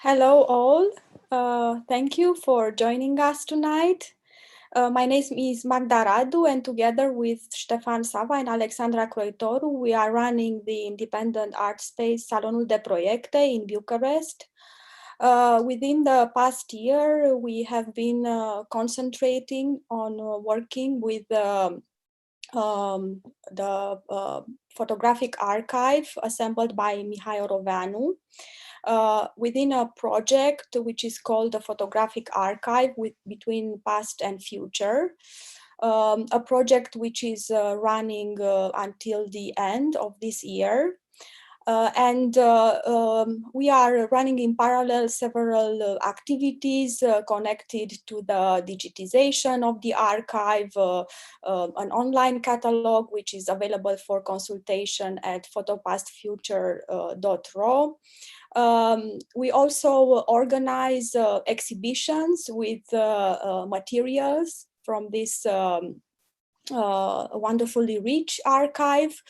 Hello all. Thank you for joining us tonight. My name is Magda Radu, and together with Ștefan Sava and Alexandra Croitoru, we are running the independent art space Salonul de Proiecte in Bucharest. Within the past year, we have been concentrating on working with the photographic archive assembled by Mihai Oroveanu. Within a project which is called the Photographic Archive between Past and Future, a project which is running until the end of this year. We are running in parallel several activities connected to the digitization of the archive, an online catalog which is available for consultation at photopastfuture.ro. We also organize exhibitions with materials from this wonderfully rich archive.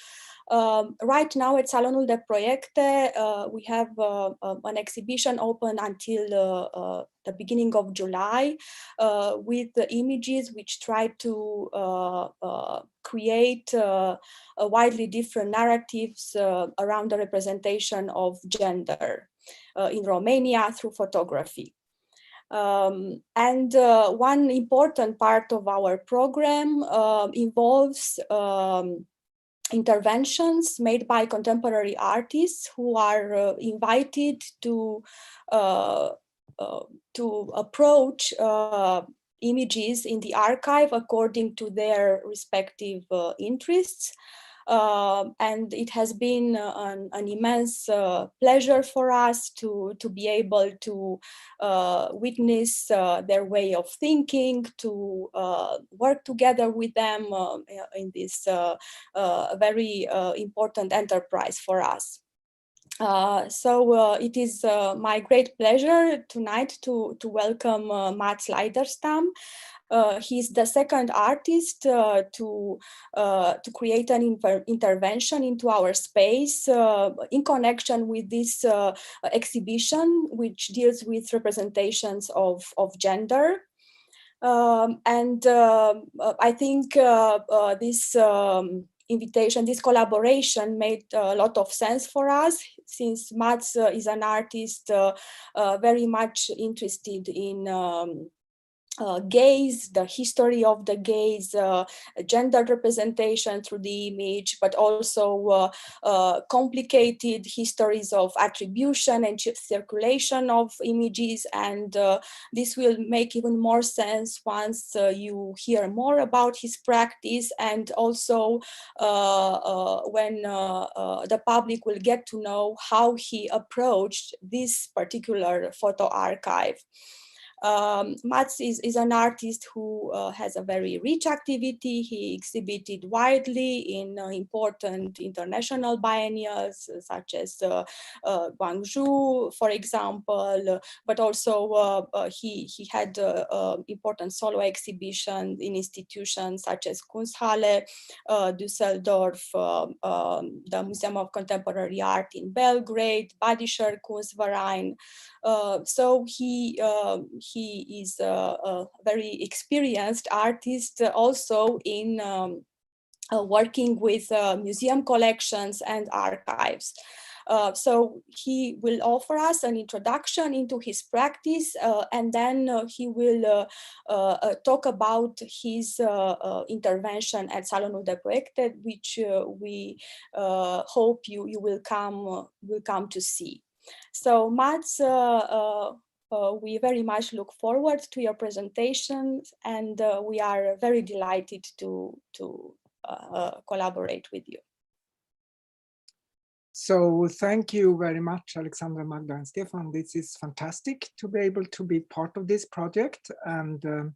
Right now at Salonul de Proiecte, we have an exhibition open until the beginning of July with the images which try to create widely different narratives around the representation of gender in Romania through photography. One important part of our program involves interventions made by contemporary artists who are invited to approach images in the archive according to their respective interests. And it has been an immense pleasure for us to be able to witness their way of thinking, to work together with them in this very important enterprise for us. It is my great pleasure tonight to welcome Mats Leiderstam. He's the second artist to create an intervention into our space in connection with this exhibition, which deals with representations of gender. I think this invitation, this collaboration made a lot of sense for us, since Mats is an artist very much interested in gaze, the history of the gaze, gender representation through the image, but also complicated histories of attribution and circulation of images. And this will make even more sense once you hear more about his practice, and also when the public will get to know how he approached this particular photo archive. Mats is an artist who has a very rich activity. He exhibited widely in important international biennials, such as Guangzhou, for example, but also he had important solo exhibitions in institutions such as Kunsthalle, Düsseldorf, the Museum of Contemporary Art in Belgrade, Badischer Kunstverein. So he is a very experienced artist also in working with museum collections and archives. So he will offer us an introduction into his practice, and then he will talk about his intervention at Salonul de Proiecte, which we hope you will come to see. So Mats, we very much look forward to your presentation, and we are very delighted to collaborate with you. So thank you very much, Alexandra, Magda, and Stefan. This is fantastic to be able to be part of this project. And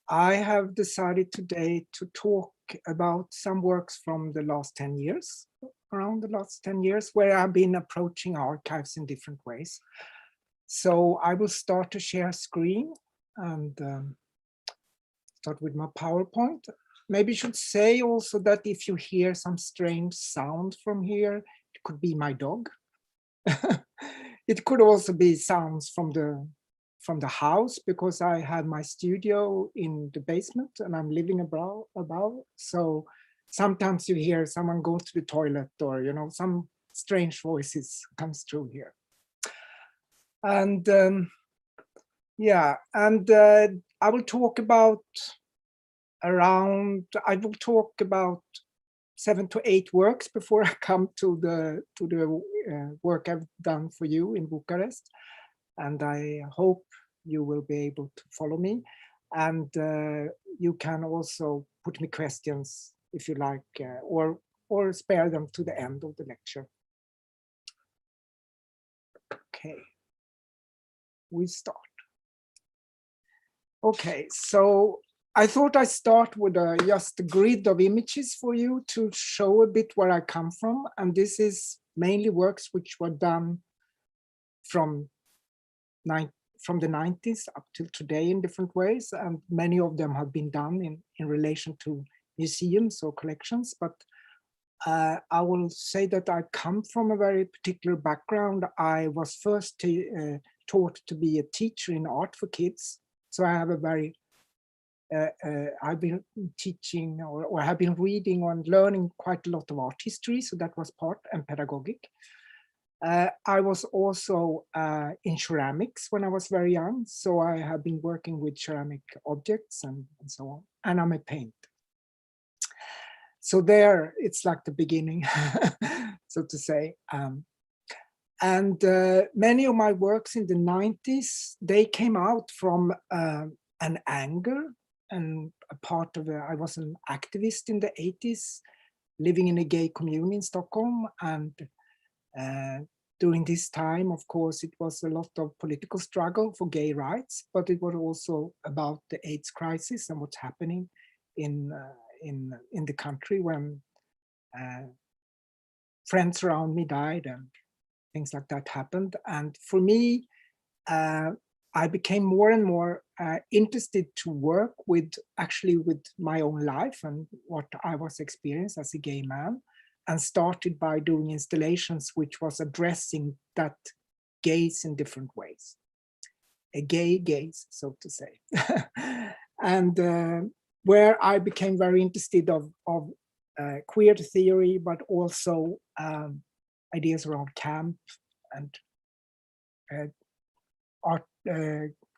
I have decided today to talk about some works from the last 10 years, around the last 10 years, where I've been approaching archives in different ways. So I will start to share screen and start with my PowerPoint. Maybe I should say also that if you hear some strange sound from here, it could be my dog. It could also be sounds from the house, because I have my studio in the basement and I'm living above. So sometimes you hear someone go to the toilet, or some strange voices comes through here. And yeah, and I will talk about 7 to 8 works before I come to the work I've done for you in Bucharest, and I hope you will be able to follow me. And you can also put me questions if you like, or spare them to the end of the lecture. Okay, we start. Okay, so I thought I'd start with just a grid of images for you to show a bit where I come from. And this is mainly works which were done from the 90s up till today in different ways. And many of them have been done in relation to museums or collections. But I will say that I come from a very particular background. I was first taught to be a teacher in art for kids. So I have a very I've been teaching or have been reading and learning quite a lot of art history, so that was part, and pedagogic. I was also in ceramics when I was very young, so I have been working with ceramic objects and so on, and I'm a painter. So there, it's like the beginning, so to say. And many of my works in the 90s, they came out from an anger, and a part of I was an activist in the 80s, living in a gay commune in Stockholm. And during this time, of course, it was a lot of political struggle for gay rights, but it was also about the AIDS crisis and what's happening in the country when friends around me died and things like that happened. And for me, I became more and more interested to work with my own life and what I was experiencing as a gay man, and started by doing installations which was addressing that gaze in different ways, a gay gaze, so to say. And where I became very interested of queer theory, but also ideas around camp and art,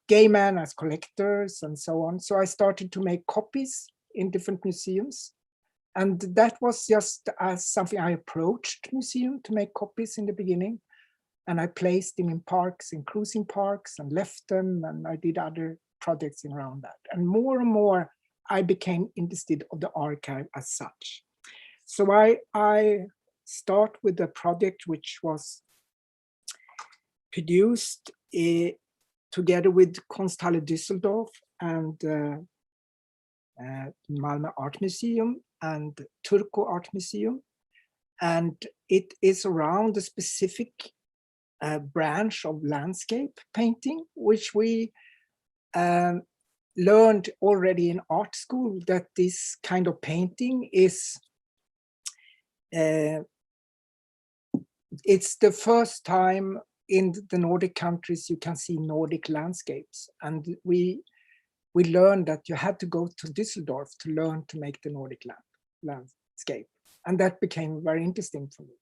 gay men as collectors and so on. So I started to make copies in different museums. And that was just as something I approached museum to make copies in the beginning. And I placed them in parks, in cruising parks, and left them. And I did other projects around that. And more, I became interested of the archive as such. So I start with a project which was produced together with Kunsthalle Düsseldorf and Malmö Art Museum and Turku Art Museum. And it is around a specific branch of landscape painting, which we learned already in art school, that this kind of painting is it's the first time in the Nordic countries you can see Nordic landscapes. And we learned that you had to go to Düsseldorf to learn to make the Nordic landscape. And that became very interesting for me.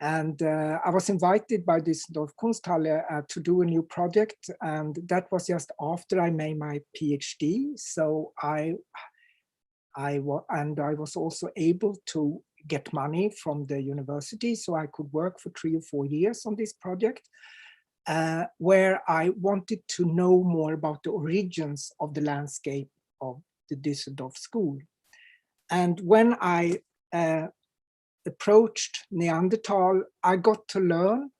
And I was invited by Düsseldorf Kunsthalle to do a new project. And that was just after I made my PhD. So I was also able to get money from the university, so I could work for 3 or 4 years on this project, where I wanted to know more about the origins of the landscape of the Düsseldorf school. And when I approached Neanderthal, I got to learn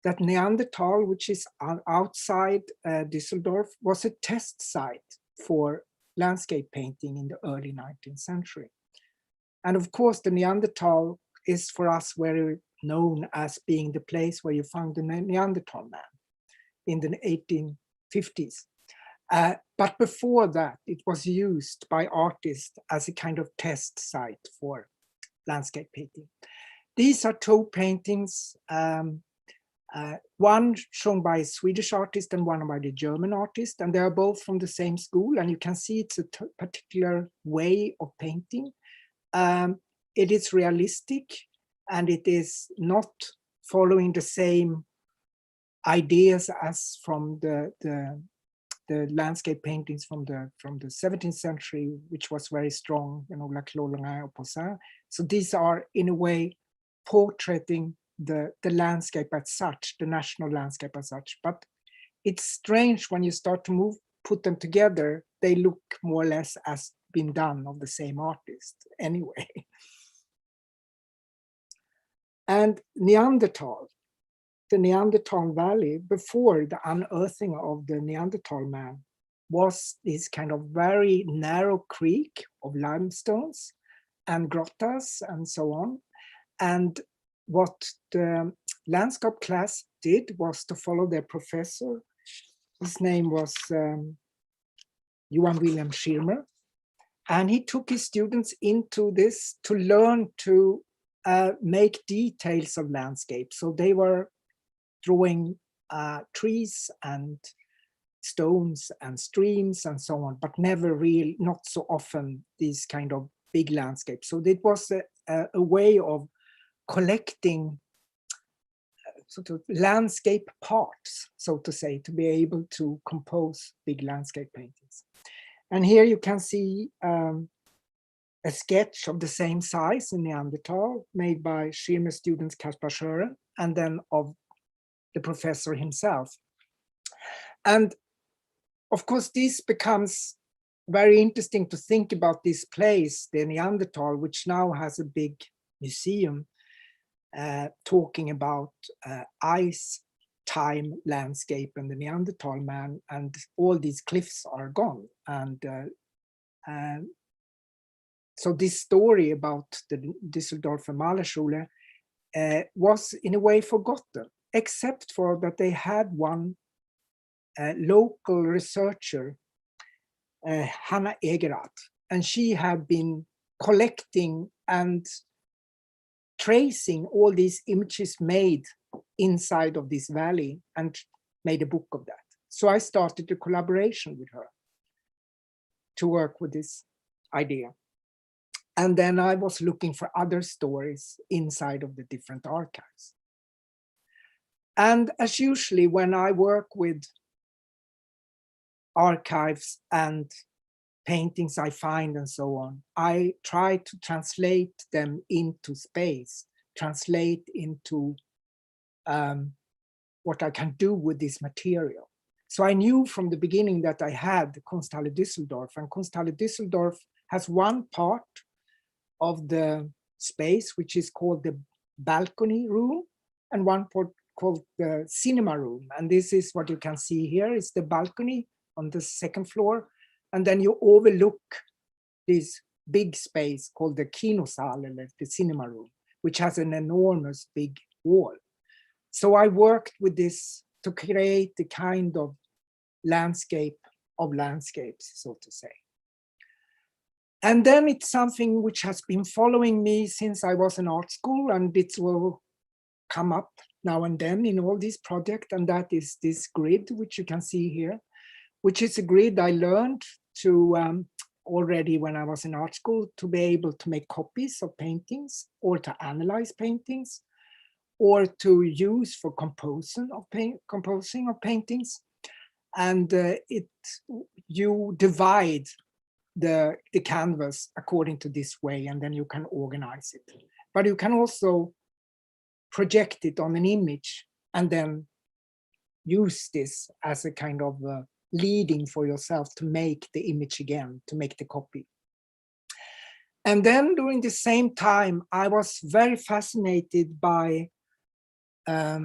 that Neanderthal, which is outside Düsseldorf, was a test site for landscape painting in the early 19th century. And of course, the Neanderthal is for us very known as being the place where you found the Neanderthal man in the 1850s. But before that, it was used by artists as a kind of test site for landscape painting. These are two paintings One shown by a Swedish artist and one by the German artist, and they are both from the same school, and you can see it's a particular way of painting. It is realistic, and it is not following the same ideas as from the landscape paintings from the 17th century, which was very strong, you know, like Laurent or Poussin. So these are in a way portraiting the landscape as such, the national landscape as such. But it's strange when you start to put them together, they look more or less as been done of the same artist anyway. And Neanderthal, the Neanderthal Valley, before the unearthing of the Neanderthal man, was this kind of very narrow creek of limestones and grottas and so on. And what the landscape class did was to follow their professor. His name was Johan Wilhelm Schirmer. And he took his students into this to learn to make details of landscape. So they were drawing trees and stones and streams and so on, but not so often these kind of big landscapes. So it was a way of collecting sort of landscape parts, so to say, to be able to compose big landscape paintings. And here you can see a sketch of the same size in Neanderthal made by Schirmer students Caspar Schören and then of the professor himself. And of course, this becomes very interesting to think about this place, the Neanderthal, which now has a big museum talking about ice time landscape and the Neanderthal man, and all these cliffs are gone. And so this story about the Düsseldorfer Malerschule was in a way forgotten, except for that they had one local researcher, Hanna Egerath, and she had been collecting and tracing all these images made inside of this valley and made a book of that. So I started a collaboration with her to work with this idea. And then I was looking for other stories inside of the different archives. And as usually when I work with archives and paintings I find and so on, I try to translate them into space, translate into what I can do with this material. So I knew from the beginning that I had Kunsthalle Düsseldorf, and Kunsthalle Düsseldorf has one part of the space which is called the balcony room, and one part called the cinema room. And this is what you can see here is the balcony on the second floor. And then you overlook this big space called the Kinosaal, the cinema room, which has an enormous big wall. So I worked with this to create the kind of landscape of landscapes, so to say. And then it's something which has been following me since I was in art school, and it will come up now and then in all these projects, and that is this grid, which you can see here, which is a grid I learned to already when I was in art school, to be able to make copies of paintings or to analyze paintings or to use for composing of paintings. And you divide the canvas according to this way, and then you can organize it. But you can also project it on an image and then use this as a kind of leading for yourself to make the image again, to make the copy. And then during the same time, I was very fascinated by a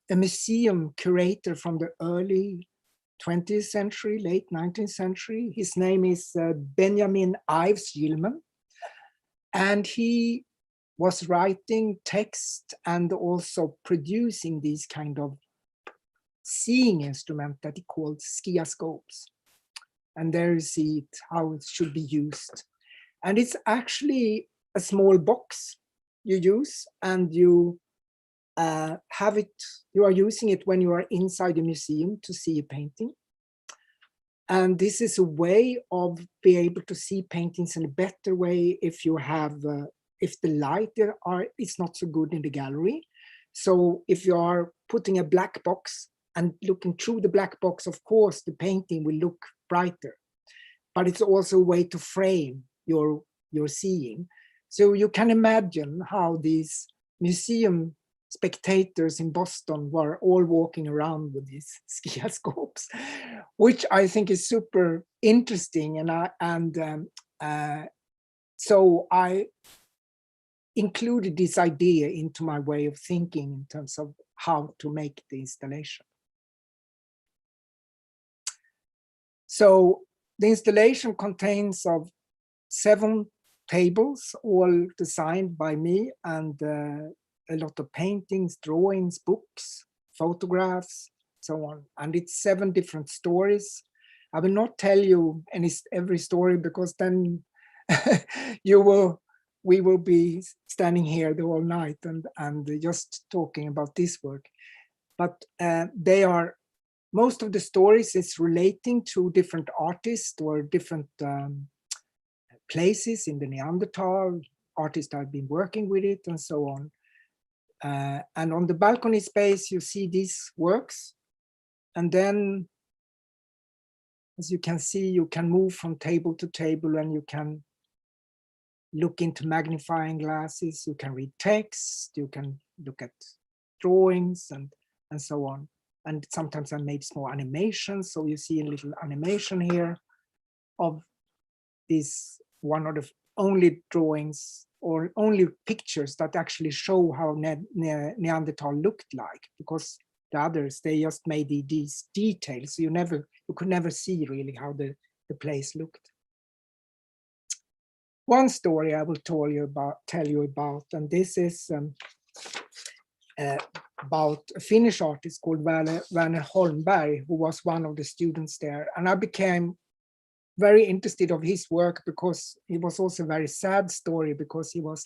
museum curator from the early 20th century, late 19th century. His name is Benjamin Ives Gilman. And he was writing text and also producing these kind of seeing instrument that he called skioscopes. And there you see it, how it should be used. And it's actually a small box you use, and you you are using it when you are inside a museum to see a painting. And this is a way of being able to see paintings in a better way if you have, if the light is not so good in the gallery. So if you are putting a black box and looking through the black box, of course, the painting will look brighter. But it's also a way to frame your seeing. So you can imagine how these museum spectators in Boston were all walking around with these skioscopes, which I think is super interesting. So I included this idea into my way of thinking in terms of how to make the installation. So the installation contains of 7 tables, all designed by me, and a lot of paintings, drawings, books, photographs, so on. And it's 7 different stories. I will not tell you every story, because then we will be standing here the whole night and just talking about this work. But most of the stories is relating to different artists or different places in the Neanderthal, artists I've been working with it, and so on. And on the balcony space, you see these works. And then, as you can see, you can move from table to table, and you can look into magnifying glasses, you can read text, you can look at drawings and so on. And sometimes I made small animations. So you see a little animation here of this, one of the only drawings or only pictures that actually show how Neanderthal looked like, because the others, they just made these details. So you could never see really how the place looked. One story I will tell you about, and this is about a Finnish artist called Werner Holmberg, who was one of the students there. And I became very interested of his work because it was also a very sad story, because he was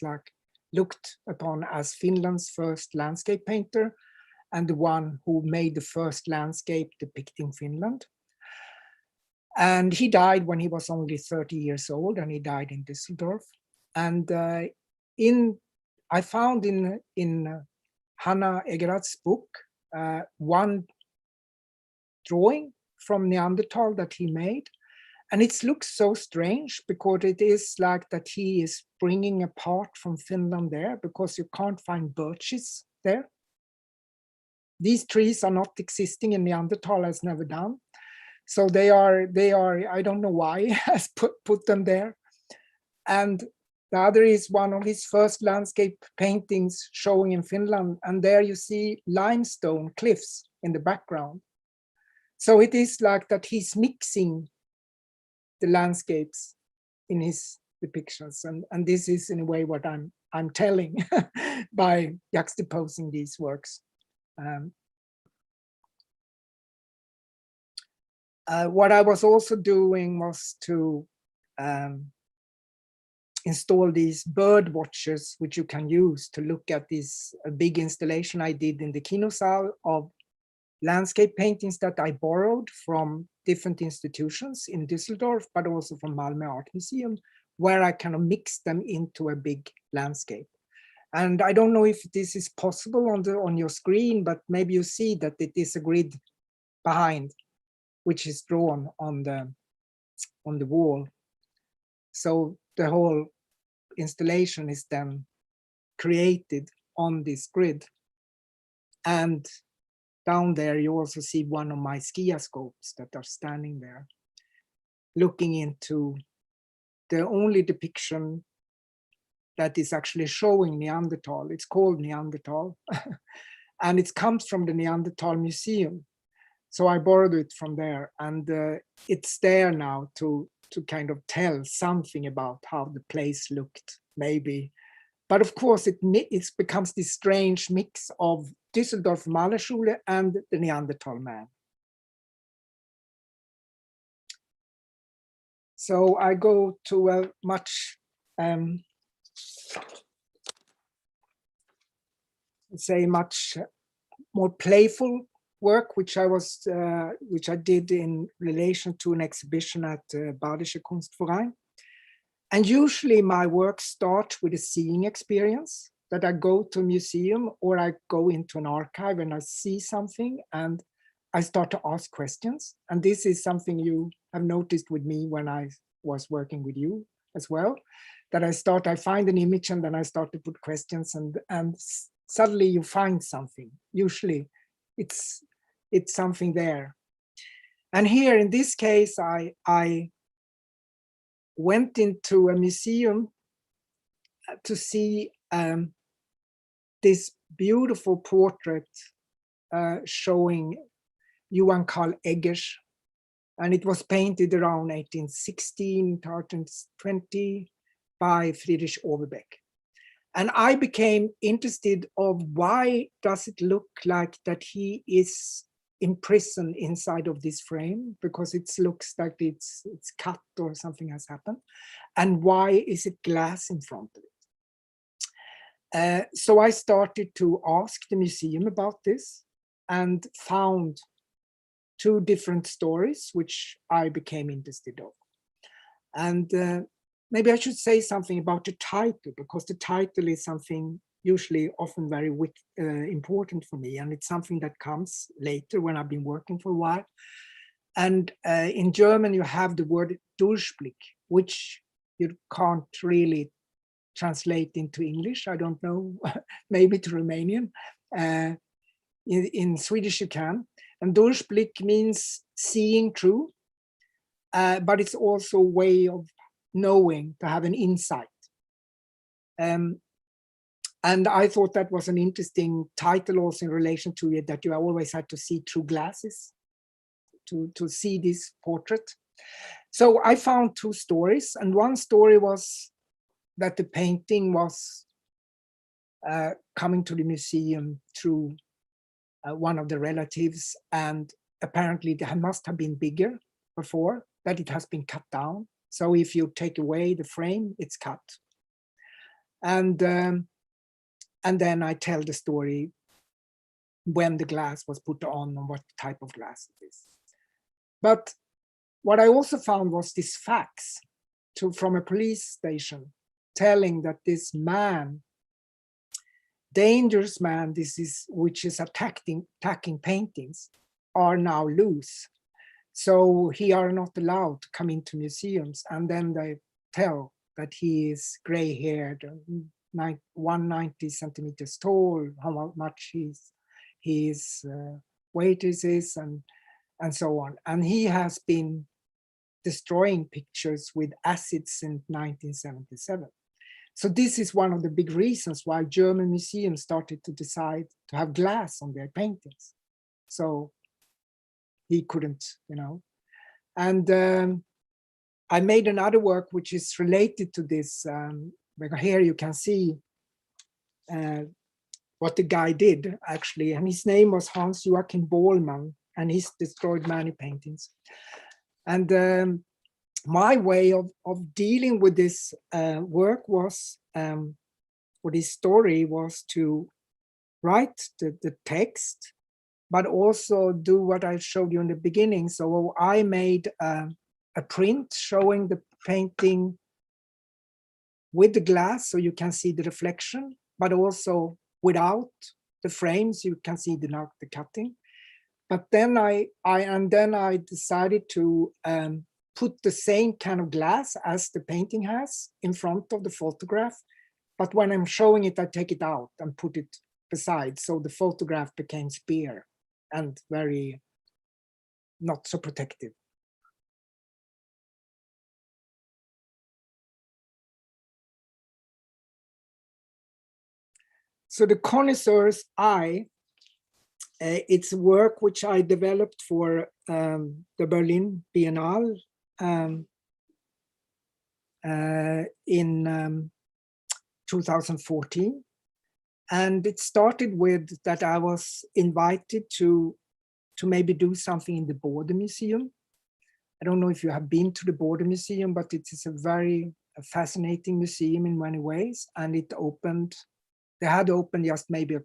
looked upon as Finland's first landscape painter and the one who made the first landscape depicting Finland. And he died when he was only 30 years old, and he died in Düsseldorf. And I found in Hannah Egerat's book one drawing from Neanderthal that he made. And it looks so strange, because it is like that he is bringing a part from Finland there, because you can't find birches there. These trees are not existing in Neanderthal, has never done. So they are, I don't know why he has put them there. And the other is one of his first landscape paintings showing in Finland. And there you see limestone cliffs in the background. So it is like that he's mixing the landscapes in his depictions. And this is in a way what I'm telling by juxtaposing these works. What I was also doing was to install these bird watchers, which you can use to look at this big installation I did in the Kinosaal of landscape paintings that I borrowed from different institutions in Düsseldorf, but also from Malmö Art Museum, where I kind of mixed them into a big landscape. And I don't know if this is possible on your screen, but maybe you see that it is a grid behind, which is drawn on the wall. So the whole installation is then created on this grid. And down there, you also see one of my skioscopes that are standing there, looking into the only depiction that is actually showing Neanderthal. It's called Neanderthal, and it comes from the Neanderthal Museum. So I borrowed it from there, and it's there now to kind of tell something about how the place looked, maybe. But of course, it becomes this strange mix of Düsseldorf Malerschule and the Neanderthal man. So I go to a much say, much more playful work, which I did in relation to an exhibition at Badische Kunstverein. And usually my work starts with a seeing experience, that I go to a museum or I go into an archive and I see something and I start to ask questions. And this is something you have noticed with me when I was working with you as well, that I find an image and then I start to put questions, and suddenly you find something. Usually it's something there. And here in this case, I went into a museum to see this beautiful portrait showing Johan Carl Eggers, and it was painted around 1816 to 1820 by Friedrich Overbeck. And I became interested of why does it look like that he is imprisoned inside of this frame, because it looks like it's cut or something has happened, and why is it glass in front of it? So I started to ask the museum about this and found two different stories which I became interested of. And maybe I should say something about the title, because the title is something usually often very important for me, and it's something that comes later when I've been working for a while. And in German you have the word Durchblick, which you can't really translate into English. I don't know, maybe to Romanian. In Swedish you can. And Durchblick means seeing through, but it's also a way of knowing, to have an insight. And I thought that was an interesting title also in relation to it, that you always had to see through glasses to see this portrait. So I found two stories, and one story was that the painting was coming to the museum through one of the relatives, and apparently it must have been bigger before, that it has been cut down. So if you take away the frame, it's cut. And then I tell the story when the glass was put on and what type of glass it is. But what I also found was this fax from a police station telling that this man, dangerous man, which is attacking paintings, are now loose. So he are not allowed to come into museums. And then they tell that he is gray-haired, 190 centimeters tall, how much his weight is, and so on. And he has been destroying pictures with acid since 1977. So this is one of the big reasons why German museums started to decide to have glass on their paintings. So he couldn't, And I made another work which is related to this. Here you can see what the guy did, actually. And his name was Hans Joachim Bohlmann, and he's destroyed many paintings. And my way of dealing with this work was, or this story was, to write the text, but also do what I showed you in the beginning. So I made a print showing the painting with the glass, so you can see the reflection, but also without the frames, you can see the cutting. But then I decided to put the same kind of glass as the painting has in front of the photograph. But when I'm showing it, I take it out and put it beside. So the photograph became bare and very not so protective. So the connoisseur's eye, it's work which I developed for the Berlin Biennale in 2014. And it started with that I was invited to maybe do something in the Border Museum. I don't know if you have been to the Border Museum, but it is a very fascinating museum in many ways. And they had opened just maybe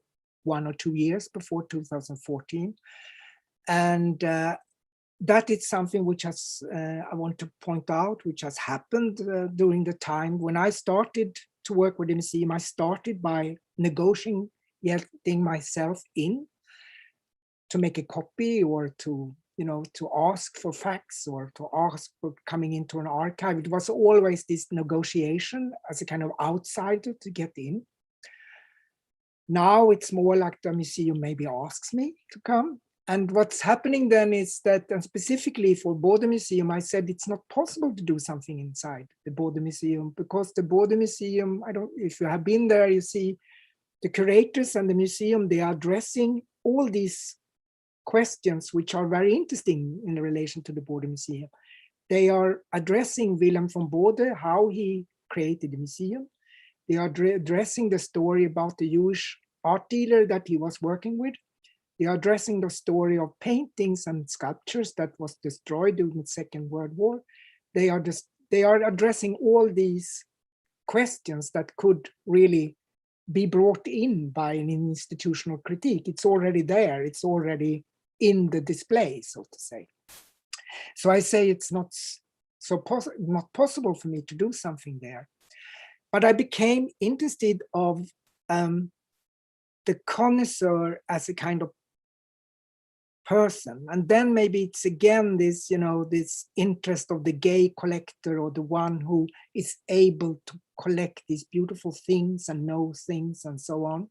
1 or 2 years before 2014. And that is something which has, I want to point out, which has happened during the time when I started to work with the museum. I started by negotiating myself in to make a copy, or to, to ask for facts, or to ask for coming into an archive. It was always this negotiation as a kind of outsider to get in. Now it's more like the museum maybe asks me to come. And what's happening then is that, and specifically for Border Museum, I said it's not possible to do something inside the Border Museum, because the Border Museum, if you have been there, you see the curators and the museum, they are addressing all these questions which are very interesting in relation to the Border Museum. They are addressing Willem van Bode, how he created the museum. They are addressing the story about the Jewish art dealer that he was working with. They are addressing the story of paintings and sculptures that was destroyed during the Second World War. They are addressing all these questions that could really be brought in by an institutional critique. It's already there. It's already in the display, so to say. So I say it's not possible for me to do something there. But I became interested of the connoisseur as a kind of person. And then maybe it's again this, this interest of the gay collector, or the one who is able to collect these beautiful things and know things and so on.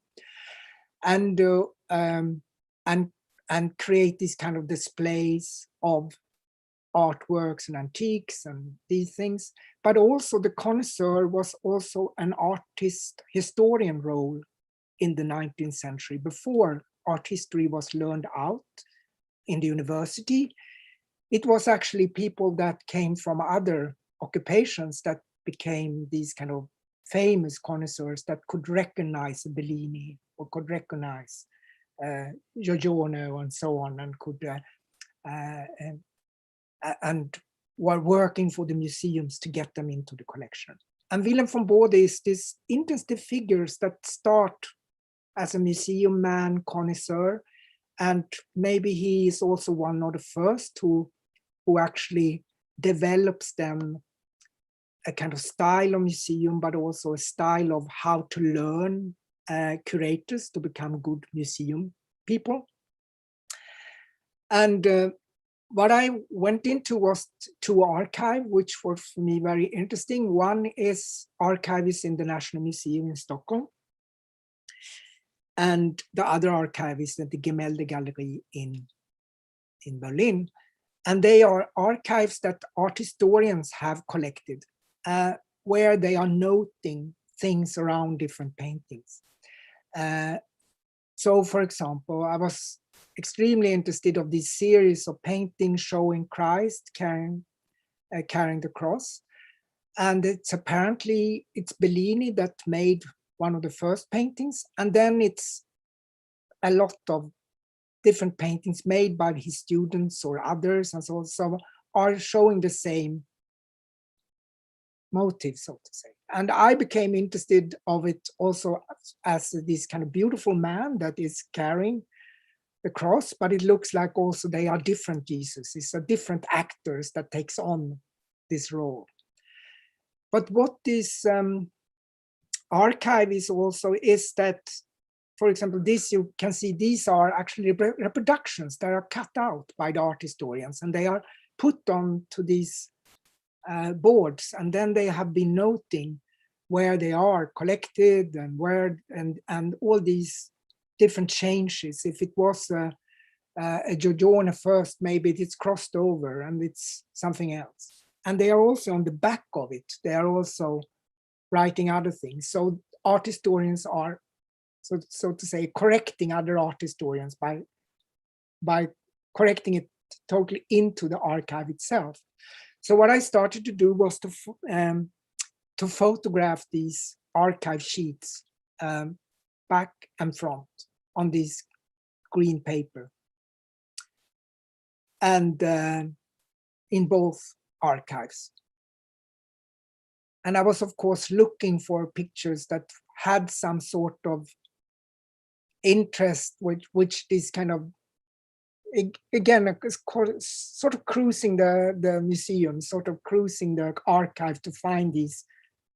And create these kind of displays of artworks and antiques and these things. But also the connoisseur was also an artist historian role in the 19th century. Before art history was learned out in the university, it was actually people that came from other occupations that became these kind of famous connoisseurs that could recognize Bellini, or could recognize Giorgione and so on, and could and were working for the museums to get them into the collection. And Willem van Bode is this interesting figures that start as a museum man, connoisseur, and maybe he is also one of the first who actually develops them a kind of style of museum, but also a style of how to learn curators to become good museum people. And what I went into was to archive, which were for me very interesting. One is archives in the National Museum in Stockholm, and the other archive is at the Gemäldegallery in Berlin. And they are archives that art historians have collected, where they are noting things around different paintings. So, for example, I was extremely interested of this series of paintings showing Christ carrying the cross. And it's Bellini that made one of the first paintings. And then it's a lot of different paintings made by his students or others, and so are showing the same motive, so to say. And I became interested of it also as this kind of beautiful man that is carrying the cross, but it looks like also they are different Jesus. It's a different actors that takes on this role. But what this archive is also is that, for example, this you can see, these are actually reproductions that are cut out by the art historians, and they are put on to these boards, and then they have been noting where they are collected and where and all these different changes. If it was a Giorgione first, maybe it's crossed over and it's something else. And they are also on the back of it, they are also writing other things. So art historians are, so to say, correcting other art historians by correcting it totally into the archive itself. So what I started to do was to photograph these archive sheets, back and front, on this green paper, and in both archives. And I was, of course, looking for pictures that had some sort of interest, which this kind of, again, sort of cruising the museum, sort of cruising the archive to find these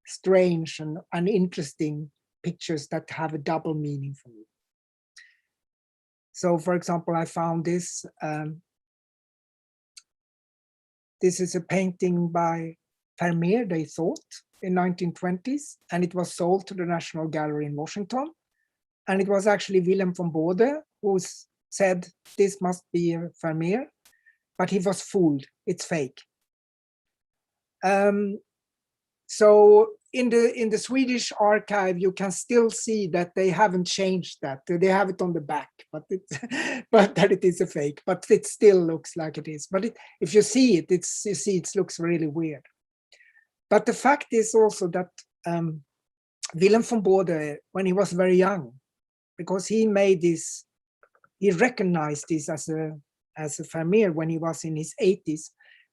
strange and interesting pictures that have a double meaning for me. So, for example, I found this. This is a painting by Vermeer, they thought, in 1920s, and it was sold to the National Gallery in Washington. And it was actually Willem van Bode who said this must be a Vermeer, but he was fooled. It's fake. So in the Swedish archive, you can still see that they haven't changed that. They have it on the back, but but that it is a fake. But it still looks like it is. But if you see it, it looks really weird. But the fact is also that Willem van Bode, when he was very young, because he made this, he recognized this as a Vermeer when he was in his 80s.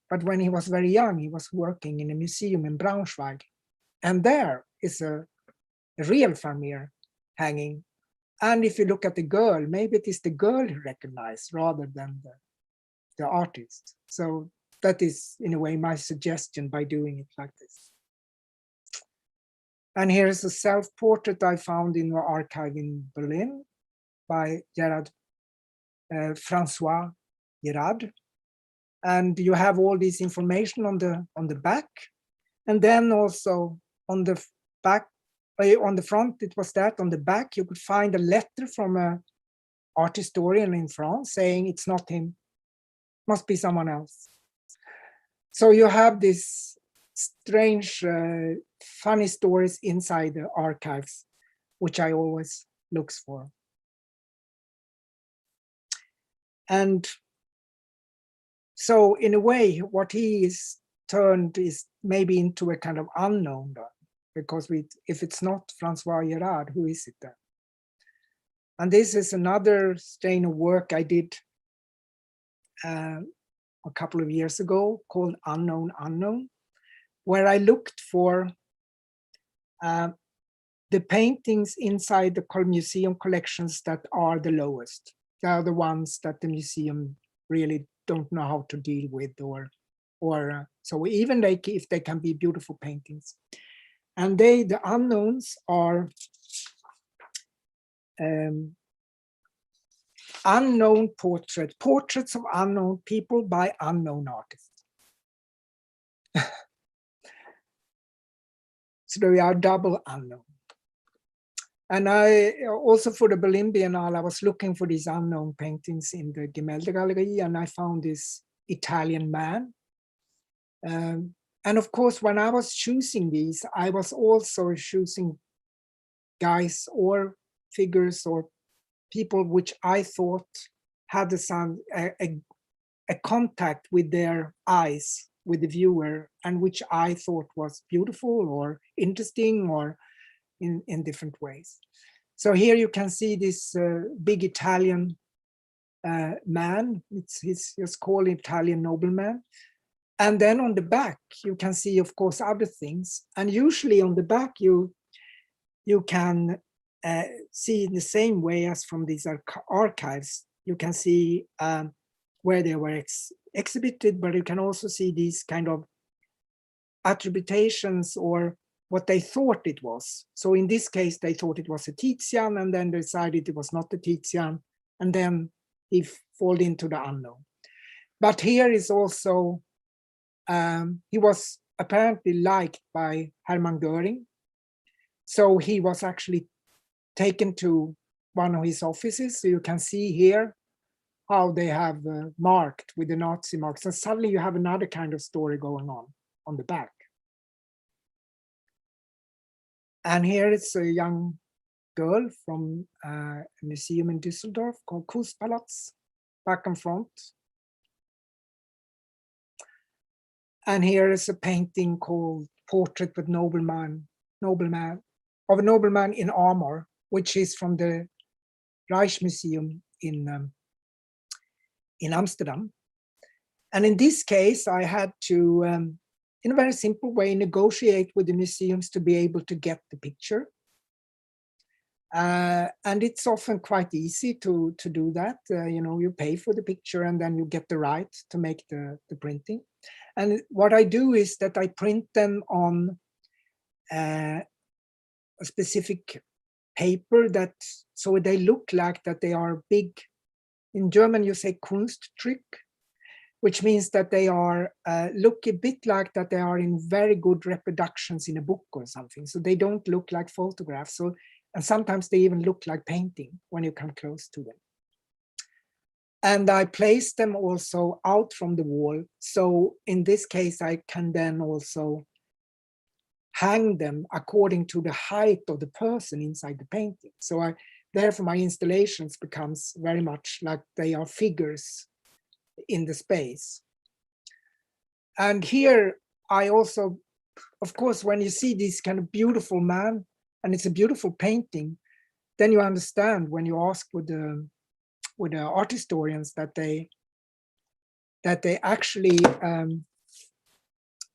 But when he was very young, he was working in a museum in Braunschweig. And there is a real Vermeer hanging. And if you look at the girl, maybe it is the girl he recognized rather than the artist. So that is, in a way, my suggestion by doing it like this. And here is a self-portrait I found in the archive in Berlin by Francois Gerard. And you have all this information on the back, and then also on the back, on the front it was that. On the back you could find a letter from an art historian in France saying it's not him, must be someone else. So you have this strange, funny stories inside the archives, which I always look for. And so in a way, what he is turned is maybe into a kind of unknown, because if it's not Francois Gerard, who is it then? And this is another strain of work I did a couple of years ago called Unknown Unknown, where I looked for the paintings inside the museum collections that are the lowest. They are the ones that the museum really don't know how to deal with, or so even if they can be beautiful paintings. And the unknowns are unknown portraits of unknown people by unknown artists. So they are double unknown. And I also, for the Berlin Biennale, I was looking for these unknown paintings in the Gemäldegallery, and I found this Italian man. And of course, when I was choosing these, I was also choosing guys or figures or people which I thought had a contact with their eyes, with the viewer, and which I thought was beautiful or interesting or in different ways. So here you can see this big Italian man. He's just called Italian nobleman. And then on the back, you can see, of course, other things. And usually on the back, you can see in the same way as from these archives. You can see where they were exhibited, but you can also see these kind of attributions or what they thought it was. So in this case, they thought it was a Tizian, and then decided it was not a Tizian, and then he fall into the unknown. But here is also, he was apparently liked by Hermann Göring. So he was actually taken to one of his offices. So you can see here how they have marked with the Nazi marks. And suddenly you have another kind of story going on the back. And here it's a young girl from a museum in Düsseldorf called Kunstpalaz, back and front. And here is a painting called Portrait with Nobleman of a nobleman in armor, which is from the Rijksmuseum in Amsterdam. And in this case, I had to, in a very simple way, negotiate with the museums to be able to get the picture. And it's often quite easy to do that. You pay for the picture and then you get the right to make the printing. And what I do is that I print them on a specific paper so they look like that they are big. In German, you say Kunstdruck, which means that they are look a bit like that they are in very good reproductions in a book or something. So they don't look like photographs. And sometimes they even look like painting when you come close to them. And I place them also out from the wall. So in this case, I can then also hang them according to the height of the person inside the painting. So therefore my installations becomes very much like they are figures in the space. And here I also, of course, when you see this kind of beautiful man, and it's a beautiful painting, then you understand when you ask with the art historians that they actually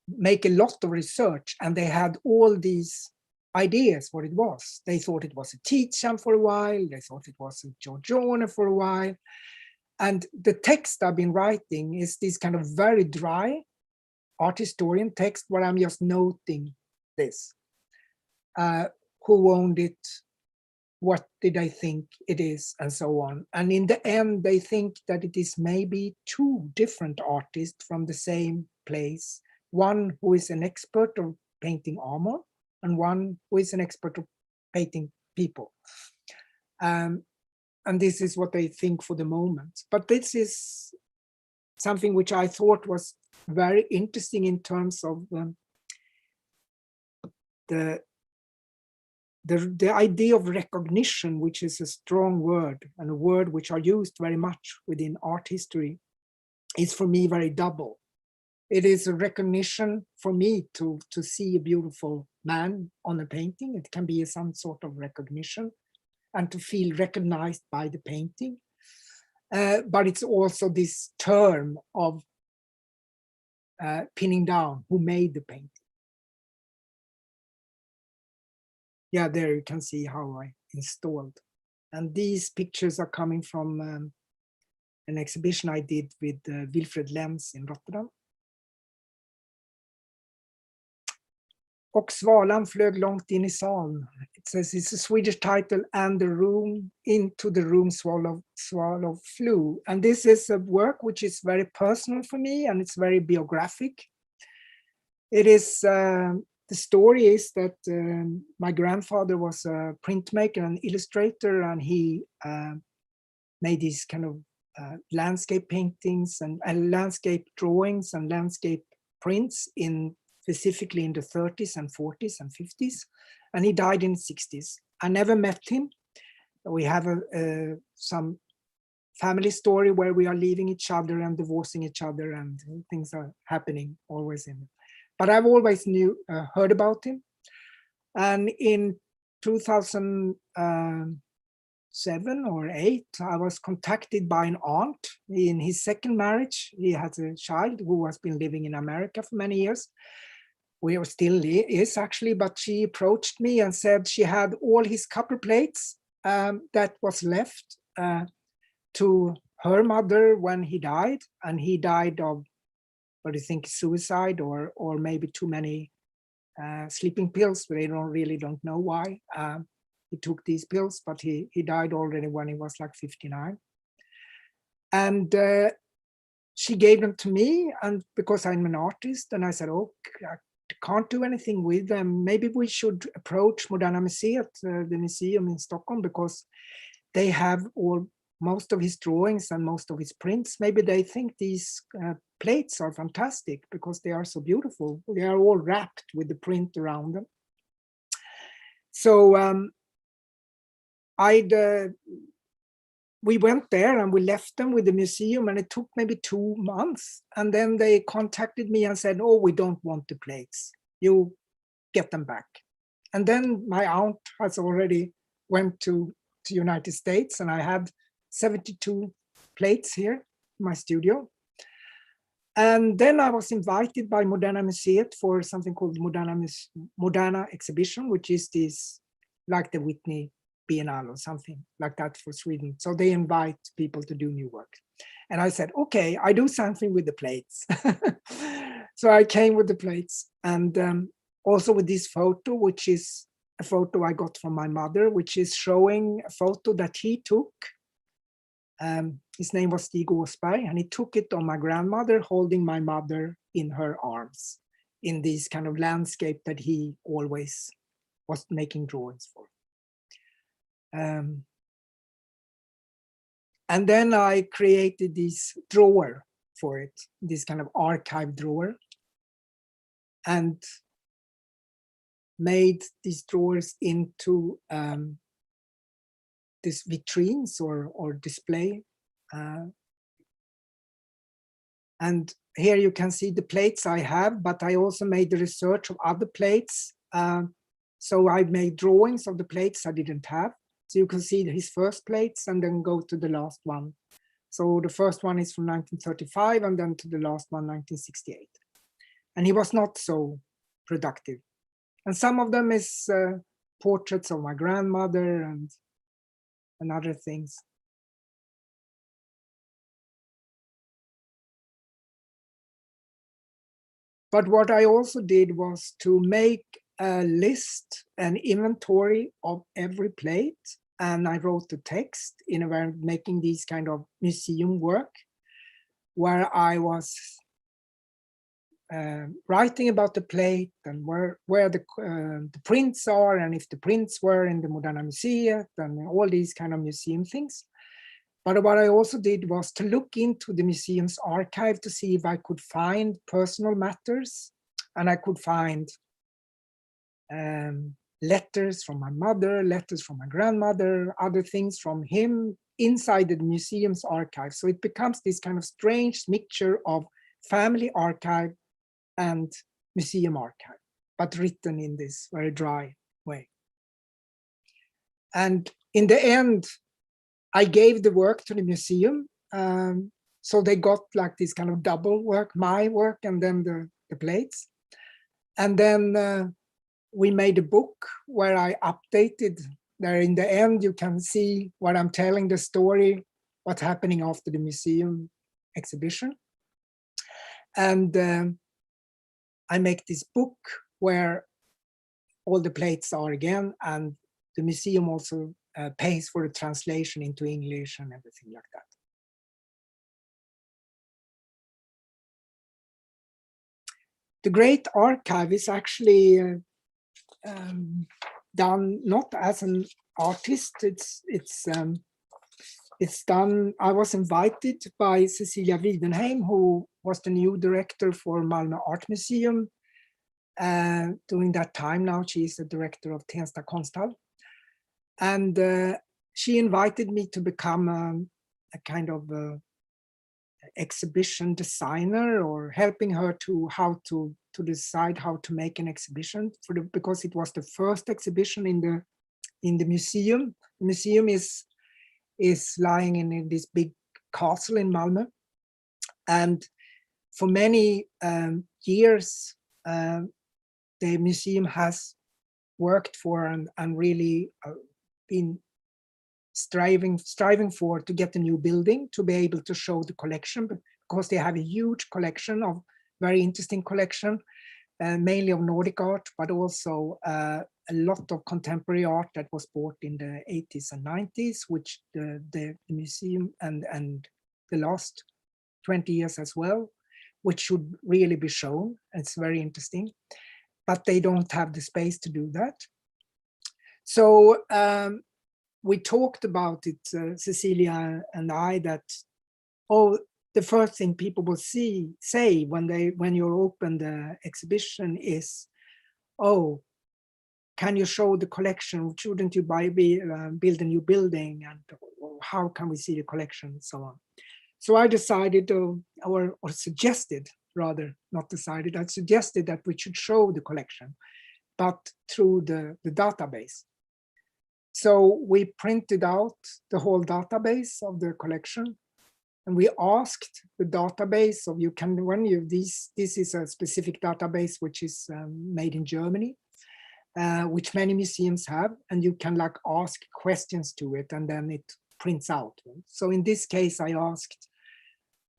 make a lot of research, and they had all these ideas what it was. They thought it was a Titian for a while, they thought it was a Giorgione for a while. And the text I've been writing is this kind of very dry art historian text where I'm just noting this. Who owned it? What did I think it is? And so on. And in the end, they think that it is maybe two different artists from the same place. One who is an expert of painting armor and one who is an expert of painting people. And this is what they think for the moment. But this is something which I thought was very interesting in terms of the idea of recognition, which is a strong word and a word which are used very much within art history, is for me very double. It is a recognition for me to see a beautiful man on a painting. It can be some sort of recognition and to feel recognized by the painting. But it's also this term of pinning down who made the painting. Yeah, there you can see how I installed. And these pictures are coming from an exhibition I did with Wilfred Lenz in Rotterdam. Och svalan flög långt in I salen. It says it's a Swedish title, and into the room swallow flew. And this is a work which is very personal for me, and it's very biographic. It is, the story is that my grandfather was a printmaker and illustrator, and he made these kind of landscape paintings and landscape drawings and landscape prints specifically in the 30s and 40s and 50s, and he died in the 60s. I never met him. We have some family story where we are leaving each other and divorcing each other, and things are happening always in. But I've always heard about him. And in 2007 or 8, I was contacted by an aunt in his second marriage. He has a child who has been living in America for many years. We still is actually, but she approached me and said she had all his copper plates that was left to her mother when he died, and he died of, what do you think, suicide or maybe too many sleeping pills. They really don't know why he took these pills, but he died already when he was like 59. And she gave them to me, and because I'm an artist, and I said, oh, I can't do anything with them. Maybe we should approach Moderna Museet, the museum in Stockholm, because they have most of his drawings and most of his prints. Maybe they think these plates are fantastic because they are so beautiful. They are all wrapped with the print around them. So we went there and we left them with the museum, and it took maybe 2 months. And then they contacted me and said, oh, we don't want the plates. You get them back. And then my aunt has already went to United States, and I have 72 plates here in my studio. And then I was invited by Moderna Museet for something called Moderna Exhibition, which is this, like the Whitney Biennale or something like that for Sweden. So they invite people to do new work. And I said, okay, I do something with the plates. So I came with the plates, and also with this photo, which is a photo I got from my mother, which is showing a photo that he took. His name was Stig Åsberg, and he took it on my grandmother holding my mother in her arms in this kind of landscape that he always was making drawings for. And then I created this drawer for it, this kind of archive drawer, and made these drawers into these vitrines or display. And here you can see the plates I have, but I also made the research of other plates. So I made drawings of the plates I didn't have. So you can see his first plates and then go to the last one. So the first one is from 1935 and then to the last one, 1968. And he was not so productive. And some of them is portraits of my grandmother and other things. But what I also did was to make a list, an inventory of every plate. And I wrote the text in a way, making these kind of museum work, where I was writing about the plate and where the prints are, and if the prints were in the Moderna Museet, and all these kind of museum things. But what I also did was to look into the museum's archive to see if I could find personal matters, and I could find letters from my mother, letters from my grandmother, other things from him inside the museum's archive. So it becomes this kind of strange mixture of family archive and museum archive, but written in this very dry way. And in the end, I gave the work to the museum. So they got like this kind of double work, my work and then the plates. And then we made a book where I updated. There in the end, you can see what I'm telling the story, what's happening after the museum exhibition. And I make this book where all the plates are again, and the museum also pays for the translation into English and everything like that. The Great Archive is actually done not as an artist. It's done. I was invited by Cecilia Wiedenheim, who was the new director for Malmö Art Museum. During that time now, she is the director of Tensta Konsthall. And she invited me to become a kind of exhibition designer, or helping her to how to decide how to make an exhibition because it was the first exhibition in the museum. The museum is lying in this big castle in Malmö, and for many years the museum has worked for and really been striving for to get a new building to be able to show the collection, because they have a huge collection of very interesting collection, mainly of Nordic art, but also a lot of contemporary art that was bought in the 80s and 90s, which the museum and the last 20 years as well, which should really be shown. It's very interesting, but they don't have the space to do that. So we talked about it, Cecilia and I, that, oh, the first thing people will say when you open the exhibition is, oh, can you show the collection? Shouldn't you build a new building? And how can we see the collection and so on? So I decided, or suggested, rather, not decided, I suggested that we should show the collection, but through the database. So we printed out the whole database of the collection, and we asked the database of this is a specific database which is made in Germany, which many museums have, and you can like ask questions to it, and then it prints out. So in this case, I asked,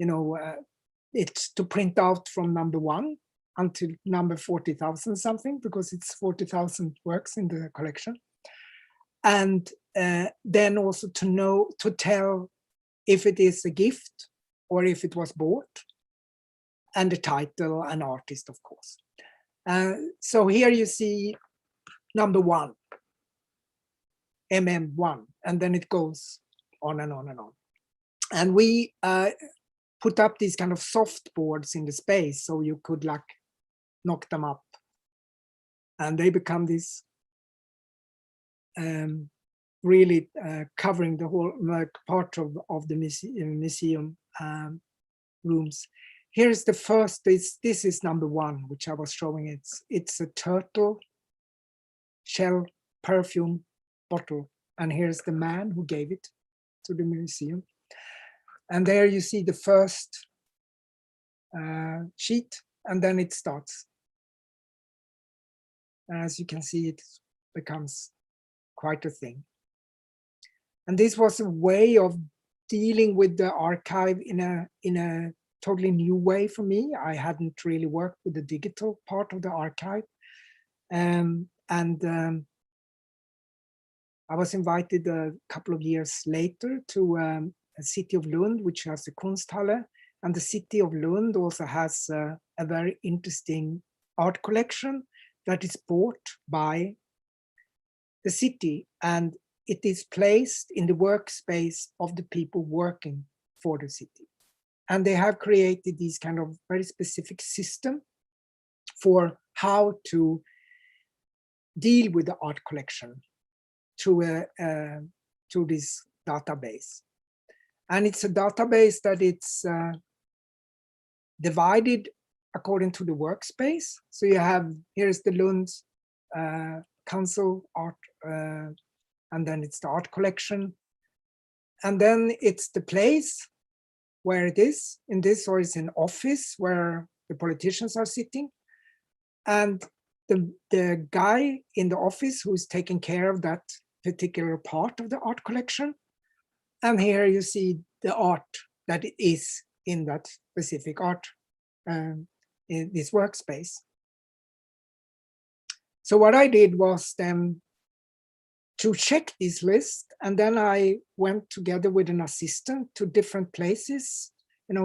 it to print out from number 1 until number 40,000 something, because it's 40,000 works in the collection. And then also to tell if it is a gift or if it was bought, and the title and artist, of course. So here you see number 1, MM1, and then it goes on and on and on. And we put up these kind of soft boards in the space, so you could like knock them up, and they become this really covering the whole like part of the museum rooms. Here's the first. This is number 1, which I was showing. It's a turtle shell perfume bottle, and here's the man who gave it to the museum. And there you see the first sheet, and then it starts. As you can see, it becomes quite a thing. And this was a way of dealing with the archive in a totally new way for me. I hadn't really worked with the digital part of the archive. I was invited a couple of years later to a city of Lund, which has a Kunsthalle. And the city of Lund also has a very interesting art collection that is bought by the city, and it is placed in the workspace of the people working for the city. And they have created this kind of very specific system for how to deal with the art collection through this database. And it's a database that it's divided according to the workspace. So you have, here's the Lund Council art, and then it's the art collection. And then it's the place where it is, in this, or it's an office where the politicians are sitting. And the guy in the office who's taking care of that particular part of the art collection. And here you see the art that is in that specific art, in this workspace. So what I did was then to check this list, and then I went together with an assistant to different places,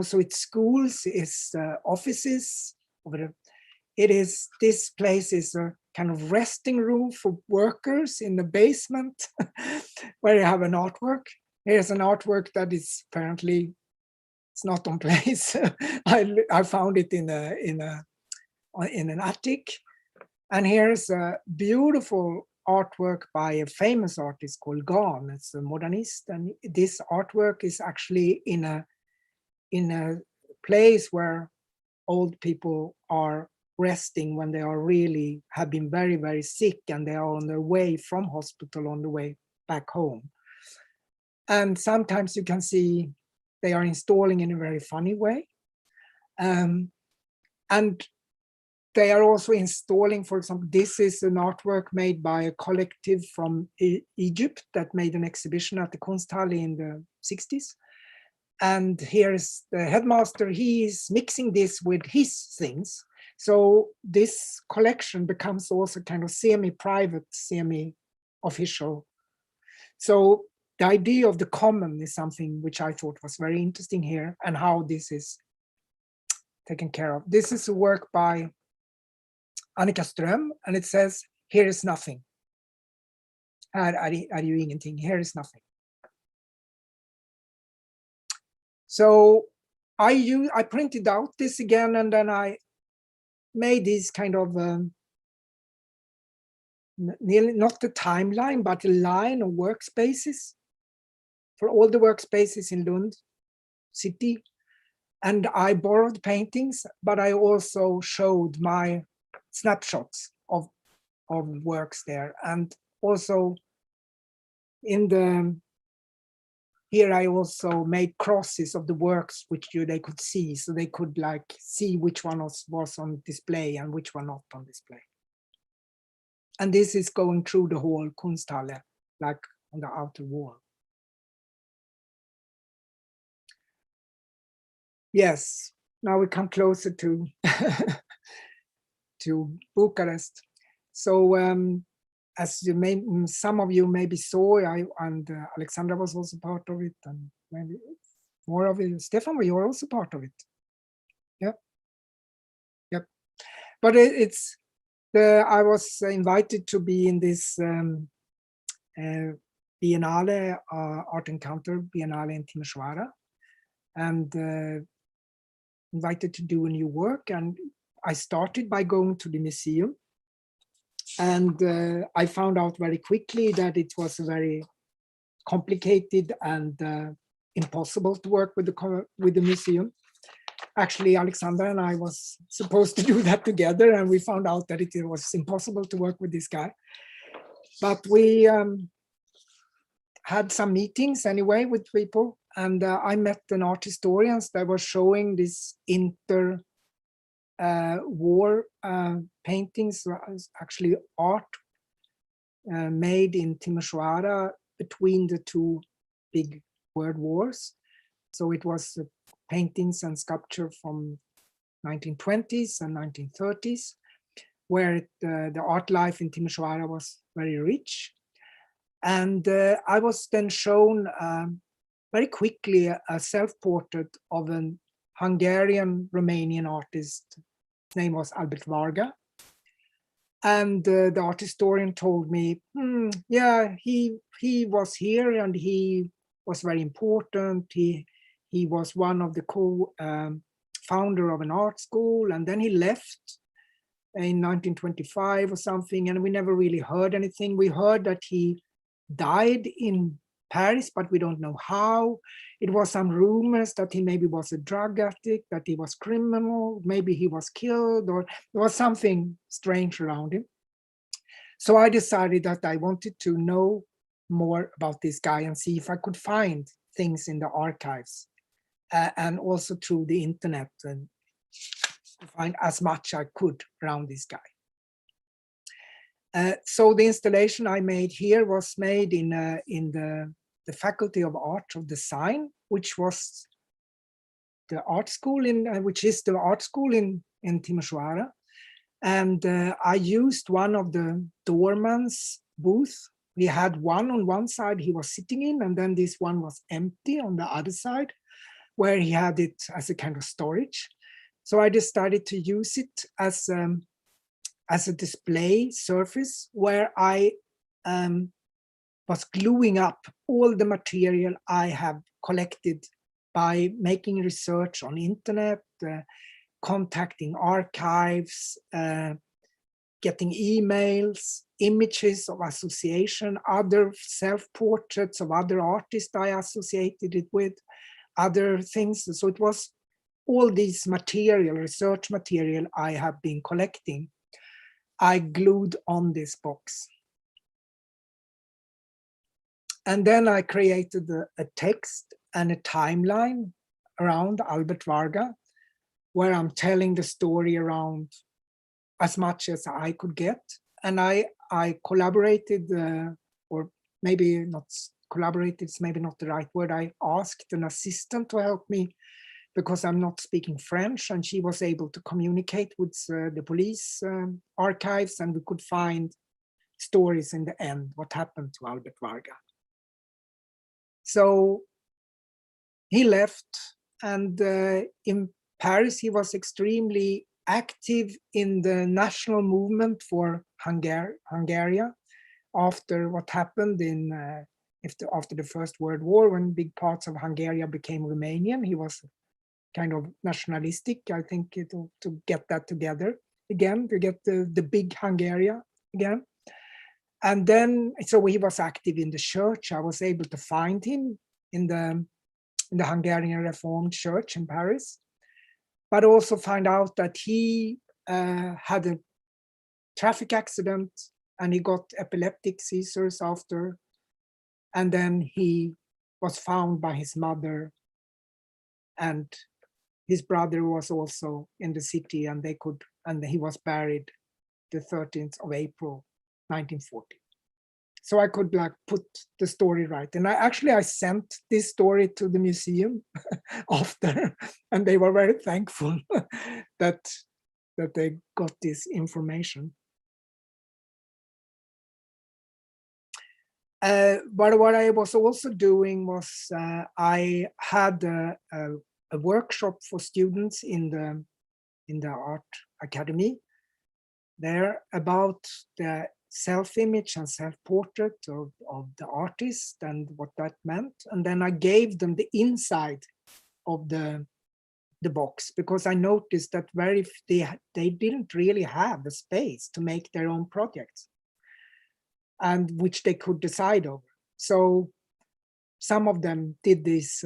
so it's schools, it's offices. This place is a kind of resting room for workers in the basement where you have an artwork. Here's an artwork that is apparently, it's not on place. I found it in an attic. And here's a beautiful artwork by a famous artist called Gahn. It's a modernist, and this artwork is actually in a place where old people are resting when they have been very, very sick, and they are on their way from hospital on the way back home. And sometimes you can see they are installing in a very funny way. And they are also installing, for example, this is an artwork made by a collective from Egypt that made an exhibition at the Kunsthalle in the 60s. And here's the headmaster, he is mixing this with his things. So this collection becomes also kind of semi-private, semi-official. So the idea of the common is something which I thought was very interesting here, and how this is taken care of. This is a work by Annika Ström, and it says, here is nothing. Här är ju ingenting, here is nothing. So I printed out this again, and then I made this kind of, not the timeline, but a line of workspaces for all the workspaces in Lund city. And I borrowed paintings, but I also showed my snapshots of works there. And also here I also made crosses of the works which they could see, so they could like see which one was on display and which one not on display. And this is going through the whole Kunsthalle, like on the outer wall. Yes, now we come closer to to Bucharest. So as some of you maybe saw, Alexandra was also part of it, and maybe more of it. Stefan, you were also part of it. Yep. Yep. But I was invited to be in this Biennale, Art Encounter Biennale in Timișoara, and invited to do a new work. And I started by going to the museum, and I found out very quickly that it was very complicated and impossible to work with the museum. Actually, Alexandra and I was supposed to do that together, and we found out that it was impossible to work with this guy. But we had some meetings anyway with people, and I met an art historians that was showing this war paintings, actually art made in Timișoara between the two big world wars. So it was paintings and sculpture from 1920s and 1930s, where the art life in Timișoara was very rich. And I was then shown very quickly a self-portrait of an Hungarian-Romanian artist. His name was Albert Varga. And the art historian told me, yeah, he was here and he was very important. He was one of the co-founder of an art school, and then he left in 1925 or something, and we never really heard anything. We heard that he died in Paris, but we don't know how. It was some rumors that he maybe was a drug addict, that he was criminal, maybe he was killed, or there was something strange around him. So I decided that I wanted to know more about this guy and see if I could find things in the archives and also through the internet, and find as much I could around this guy. So the installation I made here was made in the Faculty of Art of Design, which was the art school which is the art school in Timișoara. And I used one of the doorman's booth. We had one on one side he was sitting in, and then this one was empty on the other side, where he had it as a kind of storage. So I decided to use it as a display surface, where I was gluing up all the material I have collected by making research on internet, contacting archives, getting emails, images of association, other self-portraits of other artists I associated it with, other things. So it was all these material, research material I have been collecting, I glued on this box. And then I created a text and a timeline around Albert Varga, where I'm telling the story around as much as I could get. And I collaborated, or maybe not collaborated, it's maybe not the right word. I asked an assistant to help me because I'm not speaking French, and she was able to communicate with the police archives, and we could find stories in the end, what happened to Albert Varga. So he left, and in Paris, he was extremely active in the national movement for Hungary after what happened after the First World War, when big parts of Hungary became Romanian. He was kind of nationalistic, I think, to get that together again, to get the big Hungary again. And then, so he was active in the church. I was able to find him in the Hungarian Reformed Church in Paris, but also find out that he had a traffic accident and he got epileptic seizures after. And then he was found by his mother, and his brother was also in the city, and he was buried the 13th of April 1940. So I could like put the story right. And I sent this story to the museum after, and they were very thankful that they got this information. But what I was also doing was I had a workshop for students in the art academy there about the self-image and self-portrait of the artist and what that meant. And then I gave them the inside of the box, because I noticed that they didn't really have the space to make their own projects, and which they could decide over. So some of them did these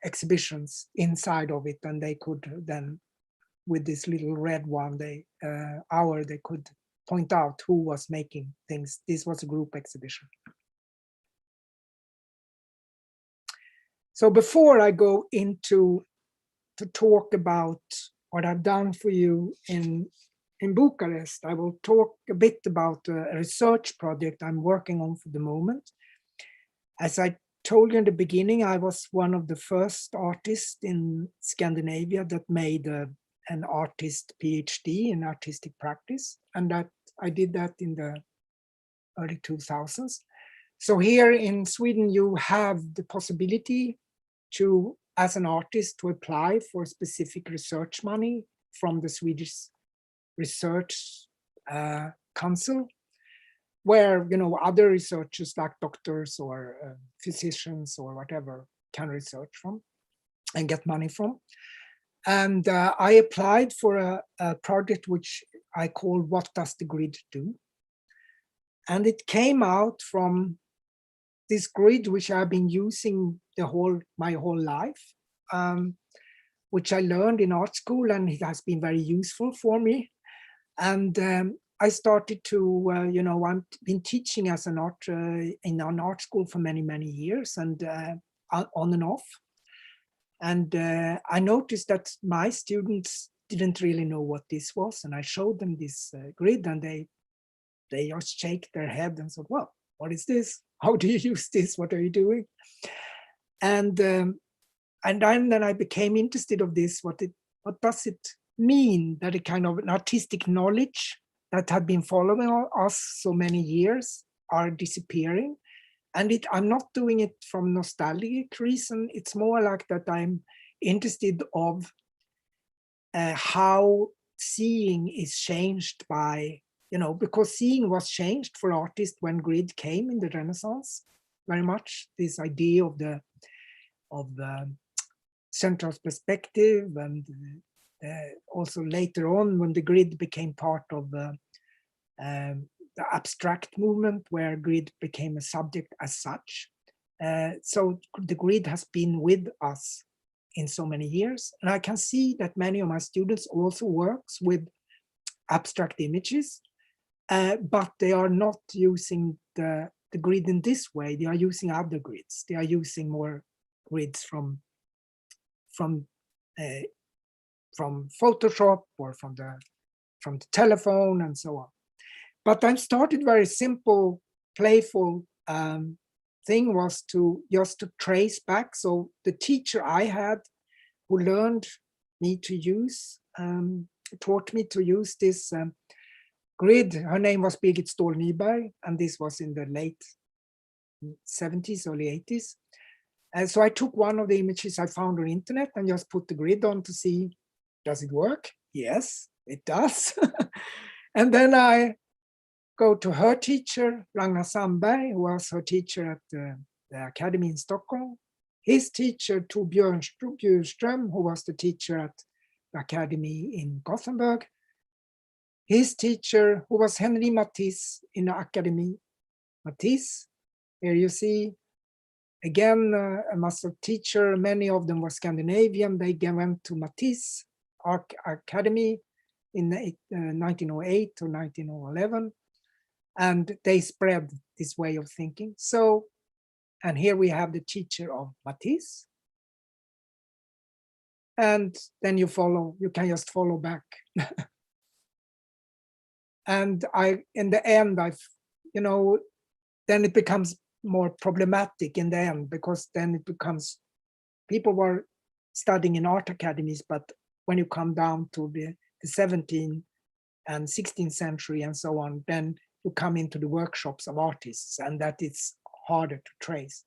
exhibitions inside of it, and they could then, with this little red one, they could point out who was making things. This was a group exhibition. So before I go into to talk about what I've done for you in Bucharest, I will talk a bit about a research project I'm working on for the moment. As I told you in the beginning, I was one of the first artists in Scandinavia that made an artist PhD in artistic practice, and that I did that in the early 2000s. So here in Sweden, you have the possibility to, as an artist, to apply for specific research money from the Swedish Research Council, where other researchers like doctors or physicians or whatever can research from and get money from. And I applied for a project which I call What Does the Grid Do? And it came out from this grid which I've been using my whole life, which I learned in art school, and it has been very useful for me. And I started to, I've been teaching as an art in an art school for many, many years, and on and off. And I noticed that my students didn't really know what this was, and I showed them this grid, and they just shake their head and said, "Well, what is this? How do you use this? What are you doing?" And then I became interested of this. What does it mean that a kind of an artistic knowledge that had been following us so many years are disappearing? And I'm not doing it from nostalgic reason. It's more like that I'm interested of how seeing is changed by, because seeing was changed for artists when grid came in the Renaissance, very much this idea of the central perspective, and also later on when the grid became part of the abstract movement, where grid became a subject as such. So the grid has been with us in so many years. And I can see that many of my students also works with abstract images, but they are not using the grid in this way. They are using other grids. They are using more grids from Photoshop or from the telephone and so on. But I started very simple, playful thing was to trace back. So the teacher I had, who learned me to use, taught me to use this grid. Her name was Birgit Ståhl Nyberg, and this was in the late 70s, early 80s. And so I took one of the images I found on the internet and just put the grid on to see, does it work? Yes, it does. And then I go to her teacher, Ragnar Sandberg, who was her teacher at the academy in Stockholm. His teacher, Tor Bjurström, who was the teacher at the academy in Gothenburg. His teacher, who was Henri Matisse in the academy. Matisse, here you see, again, a master teacher. Many of them were Scandinavian. They went to Matisse Academy in 1908 or 1911. And they spread this way of thinking. So, and here we have the teacher of Matisse. And then you can just follow back. And in the end, then it becomes more problematic in the end, because then it becomes, people were studying in art academies, but when you come down to the 17th and 16th century and so on, then you come into the workshops of artists, and that it's harder to trace.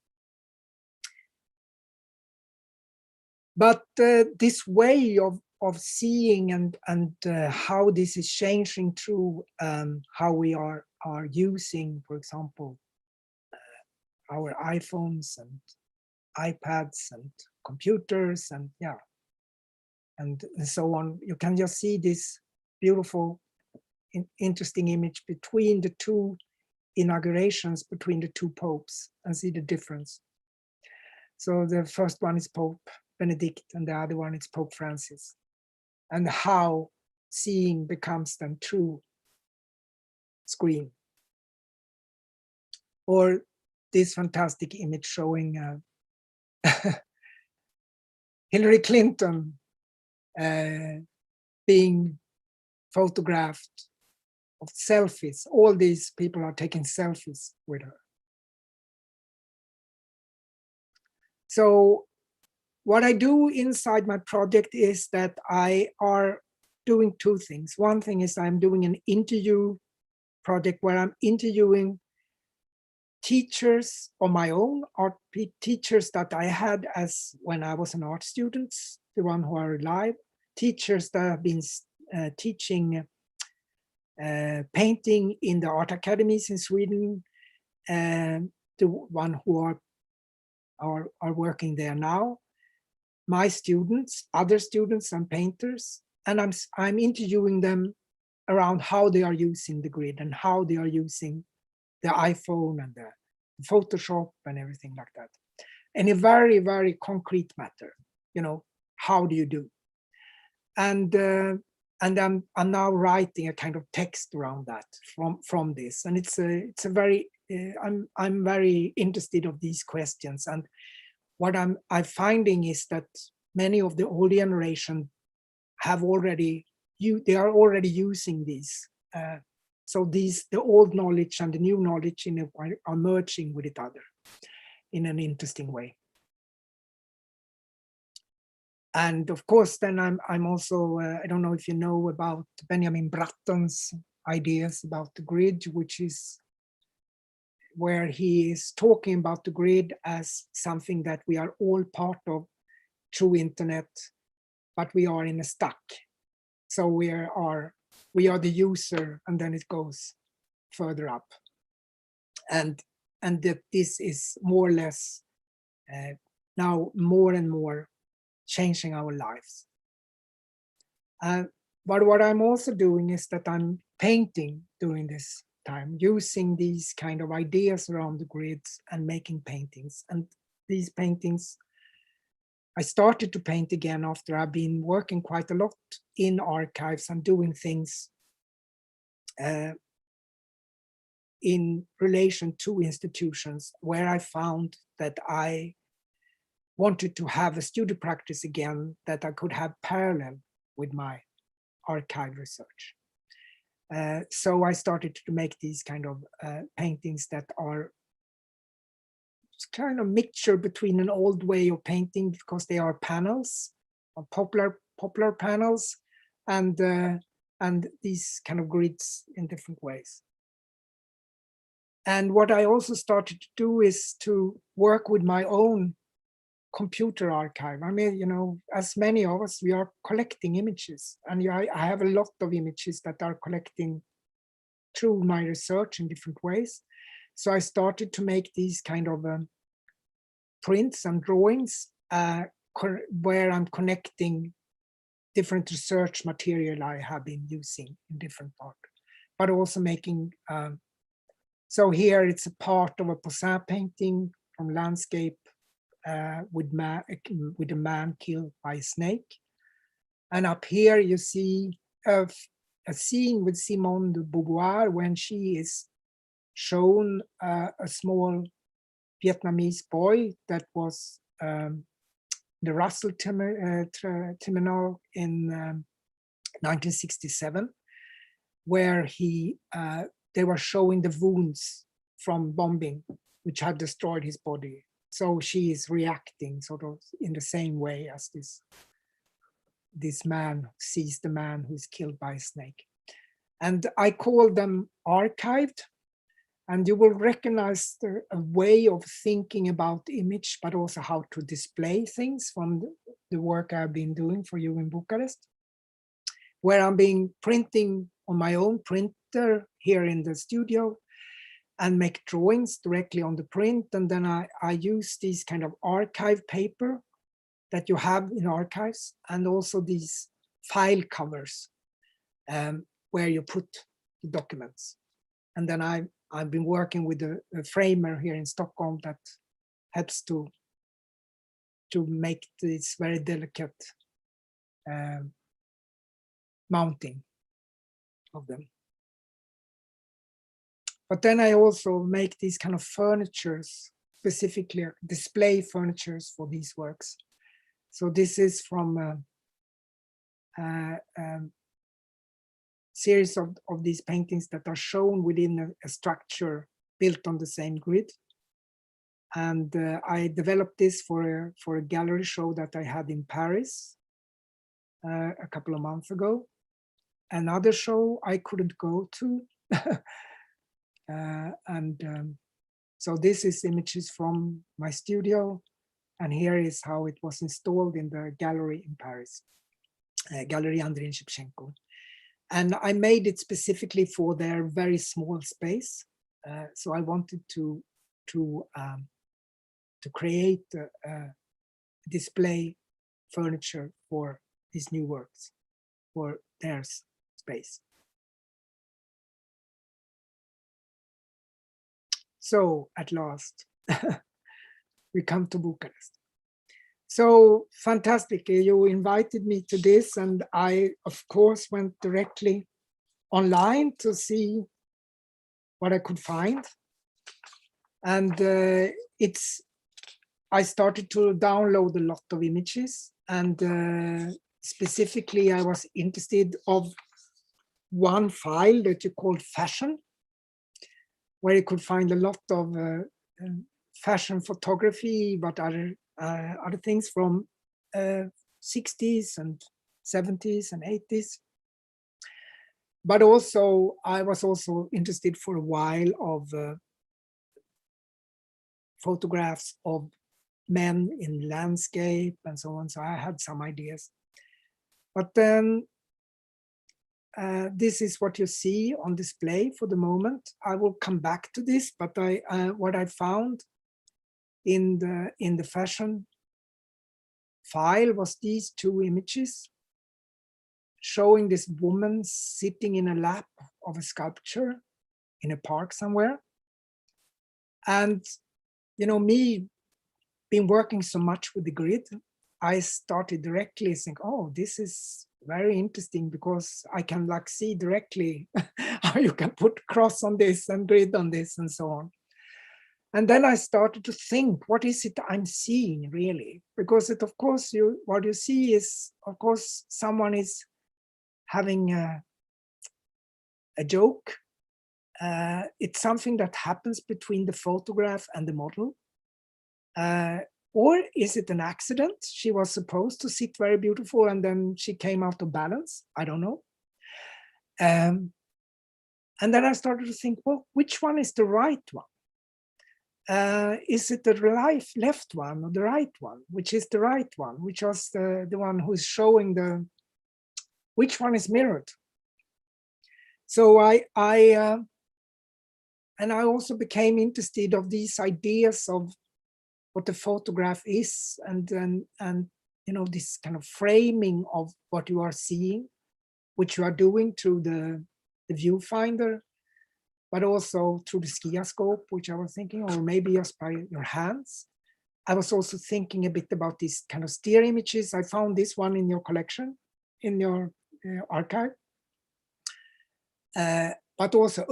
But this way of seeing and how this is changing through how we are using, for example, our iPhones and iPads and computers and so on. You can just see this beautiful, interesting image between the two inaugurations, between the two popes, and see the difference. So the first one is Pope Benedict and the other one is Pope Francis, and how seeing becomes then through screen. Or this fantastic image showing Hillary Clinton being photographed of selfies. All these people are taking selfies with her. So what I do inside my project is that I are doing two things. One thing is I'm doing an interview project where I'm interviewing teachers on my own, art teachers that I had as when I was an art student, the one who are alive, teachers that have been teaching painting in the art academies in Sweden, and the one who are working there now, my students, other students and painters, and I'm interviewing them around how they are using the grid and how they are using the iPhone and the Photoshop and everything like that. In a very, very concrete matter, how do you do? And I'm now writing a kind of text around that from this, and it's a very I'm very interested of these questions. And what I'm finding is that many of the old generation have already they are already using these. So the old knowledge and the new knowledge are merging with each other in an interesting way. And of course, then I'm also, I don't know if you know about Benjamin Bratton's ideas about the grid, which is where he is talking about the grid as something that we are all part of through internet, but we are in a stack. So we are the user, and then it goes further up. And that this is more or less now more and more changing our lives. But what I'm also doing is that I'm painting during this time, using these kind of ideas around the grids and making paintings. And these paintings, I started to paint again after I've been working quite a lot in archives and doing things in relation to institutions where I found that I wanted to have a studio practice again that I could have parallel with my archive research. So I started to make these kind of paintings that are kind of mixture between an old way of painting, because they are panels, popular panels, and these kind of grids in different ways. And what I also started to do is to work with my own computer archive. I mean, as many of us, we are collecting images, and I have a lot of images that are collecting through my research in different ways. So I started to make these kind of prints and drawings where I'm connecting different research material I have been using in different parts, but also making, so here it's a part of a Poussin painting from landscape with a man killed by a snake. And up here you see a scene with Simone de Beauvoir when she is shown a small Vietnamese boy that was the Russell Terminal in 1967. where they were showing the wounds from bombing, which had destroyed his body. So she is reacting sort of in the same way as this man sees the man who's killed by a snake. And I call them archived. And you will recognize a way of thinking about the image, but also how to display things from the work I've been doing for you in Bucharest, where I'm printing on my own printer here in the studio and make drawings directly on the print. And then I use these kind of archive paper that you have in archives, and also these file covers where you put the documents. And then I've been working with a framer here in Stockholm that helps to make this very delicate mounting of them. But then I also make these kind of furnitures, specifically display furnitures for these works. So this is from a series of these paintings that are shown within a structure built on the same grid. And I developed this for a gallery show that I had in Paris a couple of months ago. Another show I couldn't go to. So this is images from my studio. And here is how it was installed in the gallery in Paris, Gallery Andrei Shevchenko. And I made it specifically for their very small space. So I wanted to create a display furniture for these new works, for their space. So at last, we come to Bucharest. So fantastic, you invited me to this, and I, of course, went directly online to see what I could find. And I started to download a lot of images, and specifically I was interested of one file that you called fashion, where you could find a lot of fashion photography, but other things from 60s and 70s and 80s. But also, I was also interested for a while of photographs of men in landscape and so on. So I had some ideas. But then this is what you see on display for the moment. I will come back to this, but what I found in the fashion file was these two images showing this woman sitting in a lap of a sculpture in a park somewhere. And, you know, me being working so much with the grid, I started directly think, oh, this is very interesting, because I can like see directly how you can put cross on this and grid on this and so on. And then I started to think, what is it I'm seeing really? Because it, of course, what you see is, of course, someone is having a joke. It's something that happens between the photograph and the model. Or is it an accident? She was supposed to sit very beautiful and then she came out of balance. I don't know. And then I started to think, well, which one is the right one? Is it the left one or the right one? Which is the right one? Which was the one who's showing which one is mirrored? So I also became interested of these ideas of what the photograph is, and you know, this kind of framing of what you are seeing, which you are doing through the viewfinder, but also through the skioscope, which I was thinking, or maybe just by your hands. I was also thinking a bit about these kind of steer images. I found this one in your collection, in your archive. But also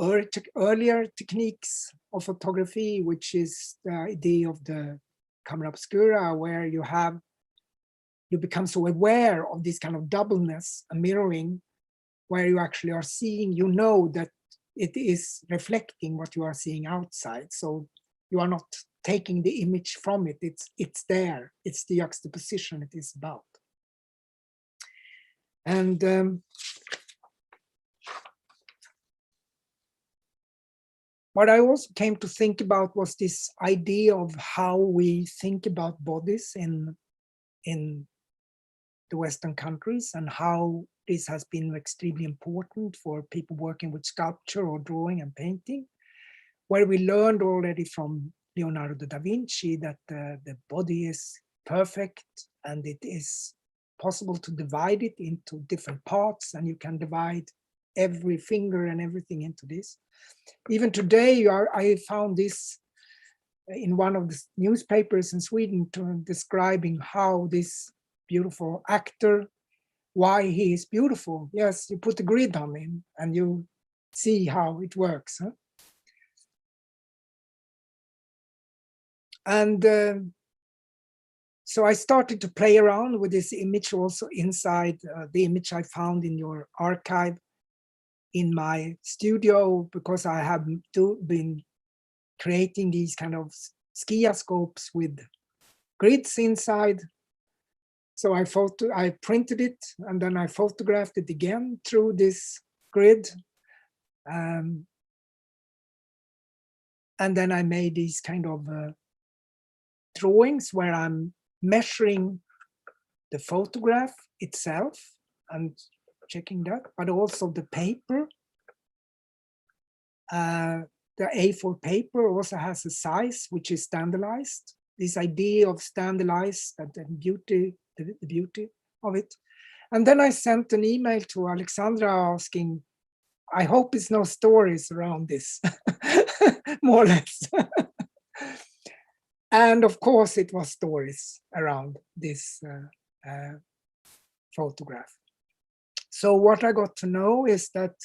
earlier techniques of photography, which is the idea of the camera obscura, where you become so aware of this kind of doubleness and mirroring, where you actually are seeing, you know that it is reflecting what you are seeing outside. So you are not taking the image from it, it's there, it's the juxtaposition it is about. And what I also came to think about was this idea of how we think about bodies in the Western countries, and how this has been extremely important for people working with sculpture or drawing and painting, where we learned already from Leonardo da Vinci that the body is perfect and it is possible to divide it into different parts, and you can divide every finger and everything into this. Even today, I found this in one of the newspapers in Sweden describing how this beautiful actor, why he is beautiful. Yes, you put a grid on him and you see how it works. Huh? And so I started to play around with this image also inside the image I found in your archive in my studio, because I have been creating these kind of skioscopes with grids inside. So I printed it and then I photographed it again through this grid. And then I made these kind of drawings where I'm measuring the photograph itself and checking that, but also the paper. The A4 paper also has a size which is standardized. This idea of standardized and the beauty of it. And then I sent an email to Alexandra asking, I hope it's no stories around this, more or less. And of course it was stories around this photograph. So what I got to know is that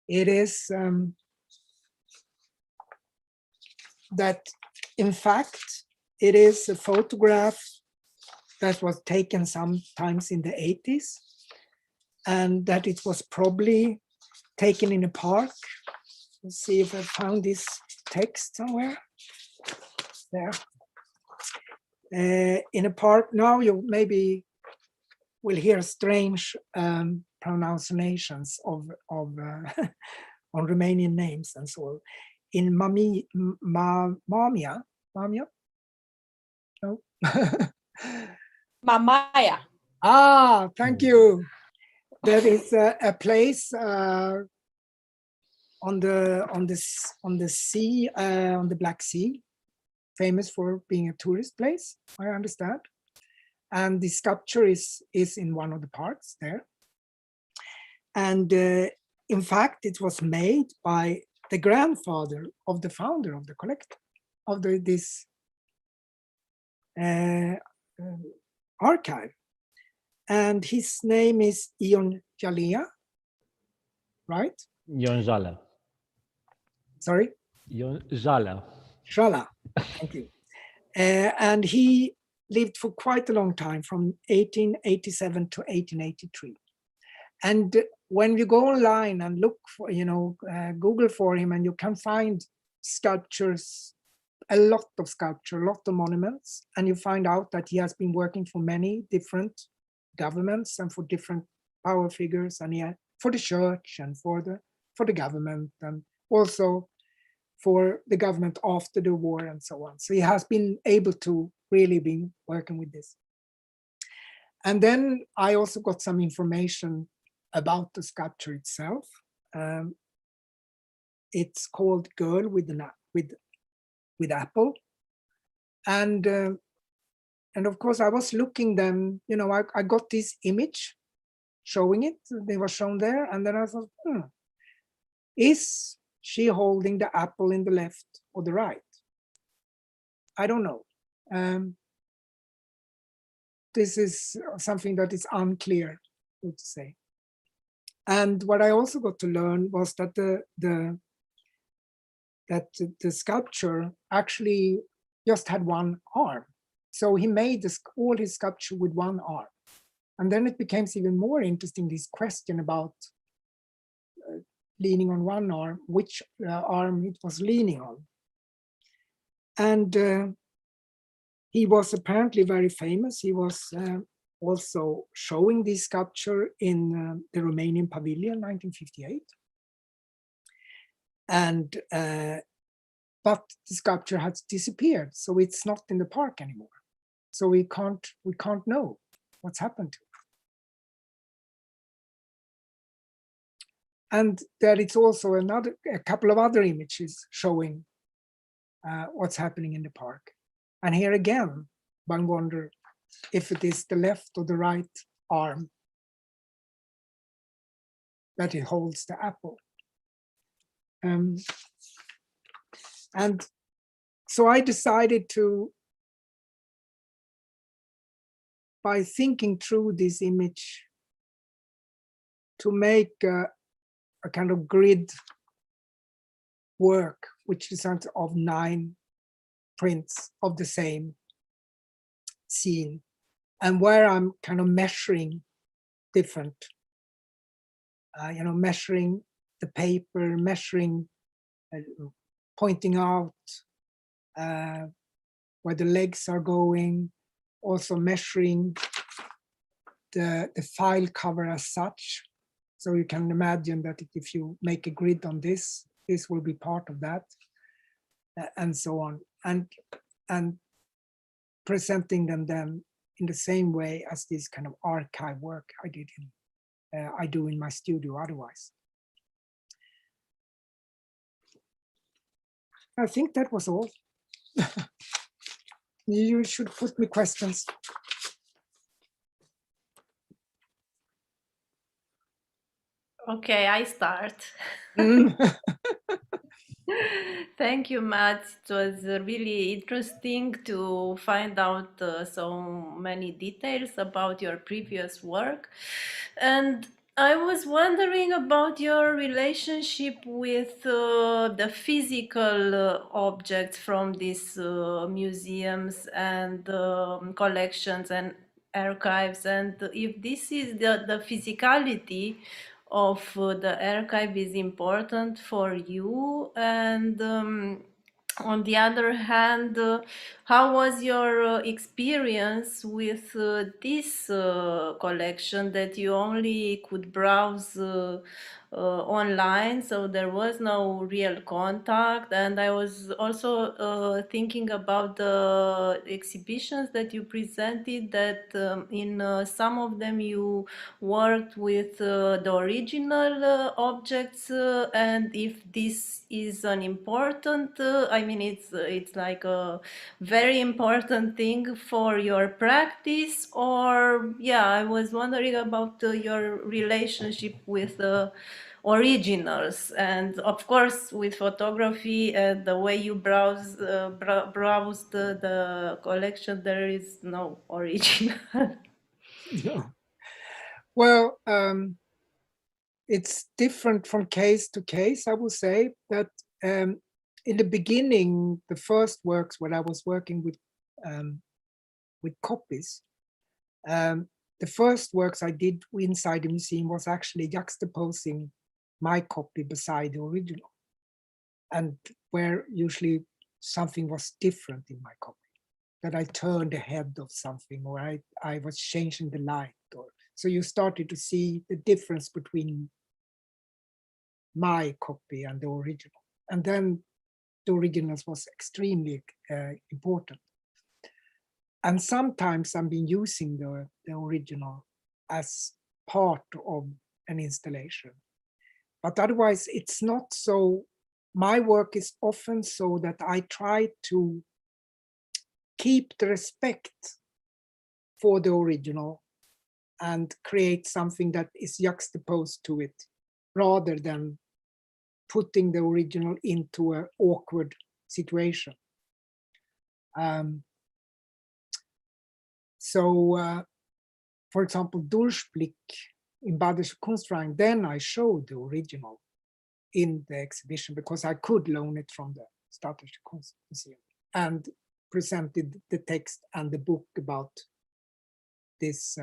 it is that in fact it is a photograph that was taken sometimes in the 80s, and that it was probably taken in a park. Let's see if I found this text somewhere. There. In a park. Now you maybe will hear strange pronunciations of on Romanian names and so on. In Mamia? No? Mamaya. Ah, thank you. That is a place on the sea, on the Black Sea, famous for being a tourist place, I understand. And the sculpture is in one of the parts there. And in fact, it was made by the grandfather of the founder of the collector of this archive. And his name is Ion Jalea, right? Ion Jala. Sorry? Ion Jala. Jala, thank you. And he lived for quite a long time, from 1887 to 1883. And when you go online and look for, Google for him, and you can find sculptures, a lot of sculpture, a lot of monuments, and you find out that he has been working for many different governments and for different power figures, and for the church and for the government, and also for the government after the war and so on. So he has been able to really be working with this. And then I also got some information about the sculpture itself. It's called Girl with Apple. And of course I was looking then, I got this image showing it, they were shown there. And then I thought, is she holding the apple in the left or the right? I don't know. This is something that is unclear, so to say. And what I also got to learn was that the sculpture actually just had one arm. So he made all his sculpture with one arm. And then it becomes even more interesting, this question about leaning on one arm, which arm it was leaning on. And he was apparently very famous. He was also showing this sculpture in the Romanian Pavilion, 1958. And but the sculpture has disappeared, so it's not in the park anymore. So we can't know what's happened to it. And there is also a couple of other images showing what's happening in the park. And here again, one wonder if it is the left or the right arm that it holds the apple. And so I decided to, by thinking through this image, to make a kind of grid work, which is of 9 prints of the same scene, and where I'm kind of measuring different, measuring the paper, measuring, pointing out where the legs are going, also measuring the file cover as such. So you can imagine that if you make a grid on this, this will be part of that, and so on, and presenting them then in the same way as this kind of archive work I do in my studio otherwise. I think that was all. You should put me questions. Okay, I start. Thank you, Matt. It was really interesting to find out so many details about your previous work. And I was wondering about your relationship with the physical objects from these museums and collections and archives, and if this is the physicality of the archive is important for you, and on the other hand, how was your experience with this collection that you only could browse online, so there was no real contact? And I was also thinking about the exhibitions that you presented, that in some of them you worked with the original objects, and if this is an important, I mean, it's like a very important thing for your practice, or yeah, I was wondering about your relationship with originals, and of course with photography and the way you browse the collection, there is no original. No. Well, it's different from case to case. I would say that in the beginning, the first works when I was working with copies, the first works I did inside the museum was actually juxtaposing my copy beside the original, and where usually something was different in my copy, that I turned the head of something, or I was changing the light, or so you started to see the difference between my copy and the original. And then the originals was extremely important. And sometimes I've been using the original as part of an installation. But otherwise, it's not so. My work is often so that I try to keep the respect for the original and create something that is juxtaposed to it, rather than putting the original into an awkward situation. For example, Durchblick in Badische Kunstverein, then I showed the original in the exhibition because I could loan it from the Staatliche Kunstmuseum, and presented the text and the book about this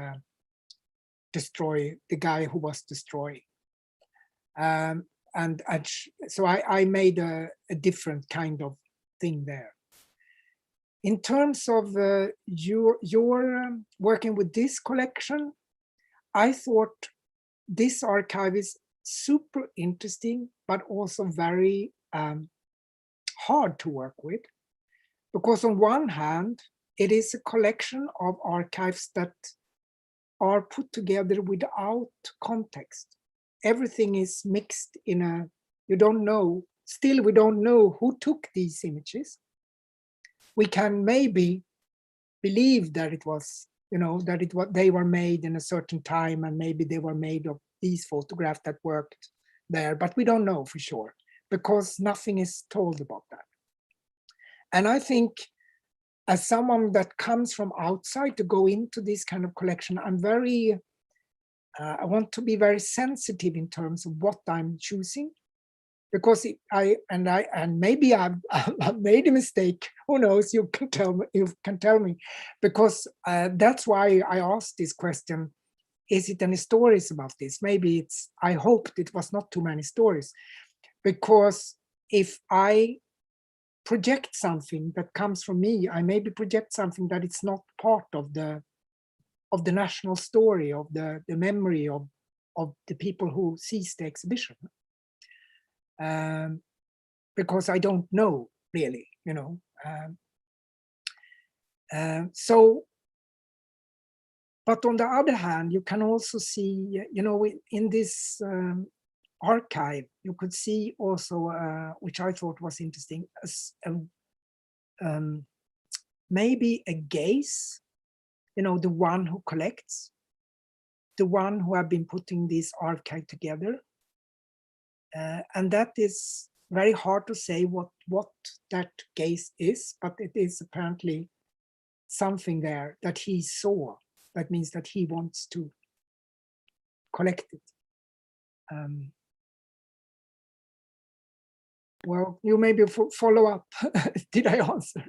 the guy who was destroying. so I made a different kind of thing there. In terms of your working with this collection, I thought this archive is super interesting, but also very hard to work with. Because on one hand, it is a collection of archives that are put together without context. Everything is mixed in a, you don't know, still we don't know who took these images. We can maybe believe that it was, they were made in a certain time, and maybe they were made of these photographs that worked there, but we don't know for sure because nothing is told about that. And I think as someone that comes from outside to go into this kind of collection, I'm very, I want to be very sensitive in terms of what I'm choosing, because maybe I've made a mistake. Who knows? You can tell me, because that's why I asked this question. Is it any stories about this? Maybe it's. I hoped it was not too many stories, because if I project something that comes from me, I maybe project something that it's not part of the national story, of the memory of the people who sees the exhibition. Because I don't know really, so, but on the other hand, you can also see, in this archive, you could see also, which I thought was interesting, maybe a gaze, the one who collects, the one who have been putting this archive together. And that is very hard to say what that gaze is, but it is apparently something there that he saw. That means that he wants to collect it. Well, you maybe follow up. Did I answer?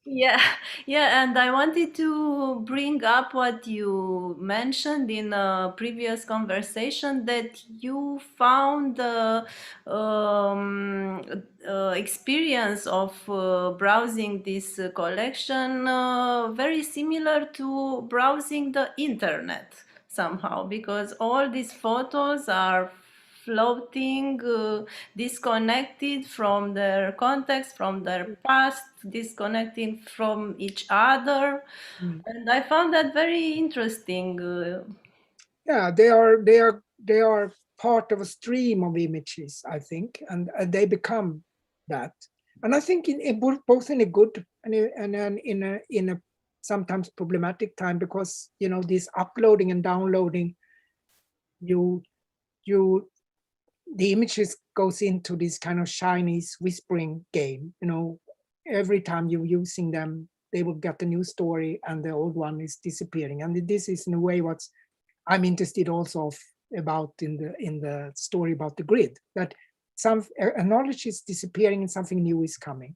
Yeah, and I wanted to bring up what you mentioned in a previous conversation, that you found the experience of browsing this collection very similar to browsing the internet somehow, because all these photos are floating, disconnected from their context, from their past, disconnecting from each other. And I found that very interesting. Yeah, they are part of a stream of images, I think, and they become that. And I think in both in a good and in a sometimes problematic time, because this uploading and downloading, the images goes into this kind of Chinese whispering game. Every time you're using them, they will get a new story and the old one is disappearing. And this is in a way what I'm interested also about in the story about the grid, that some knowledge is disappearing and something new is coming.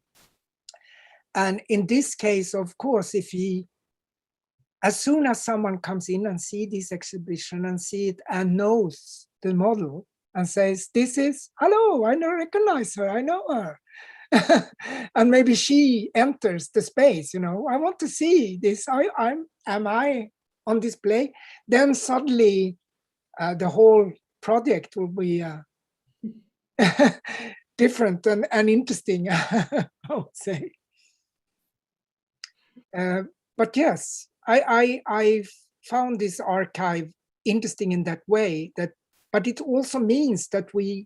And in this case, of course, as soon as someone comes in and see this exhibition and see it and knows the model, and says, this is, hello, I don't recognize her, I know her. And maybe she enters the space, I want to see this, am I on display? Then suddenly the whole project will be different and interesting, I would say. But yes, I found this archive interesting in that way, but it also means that we,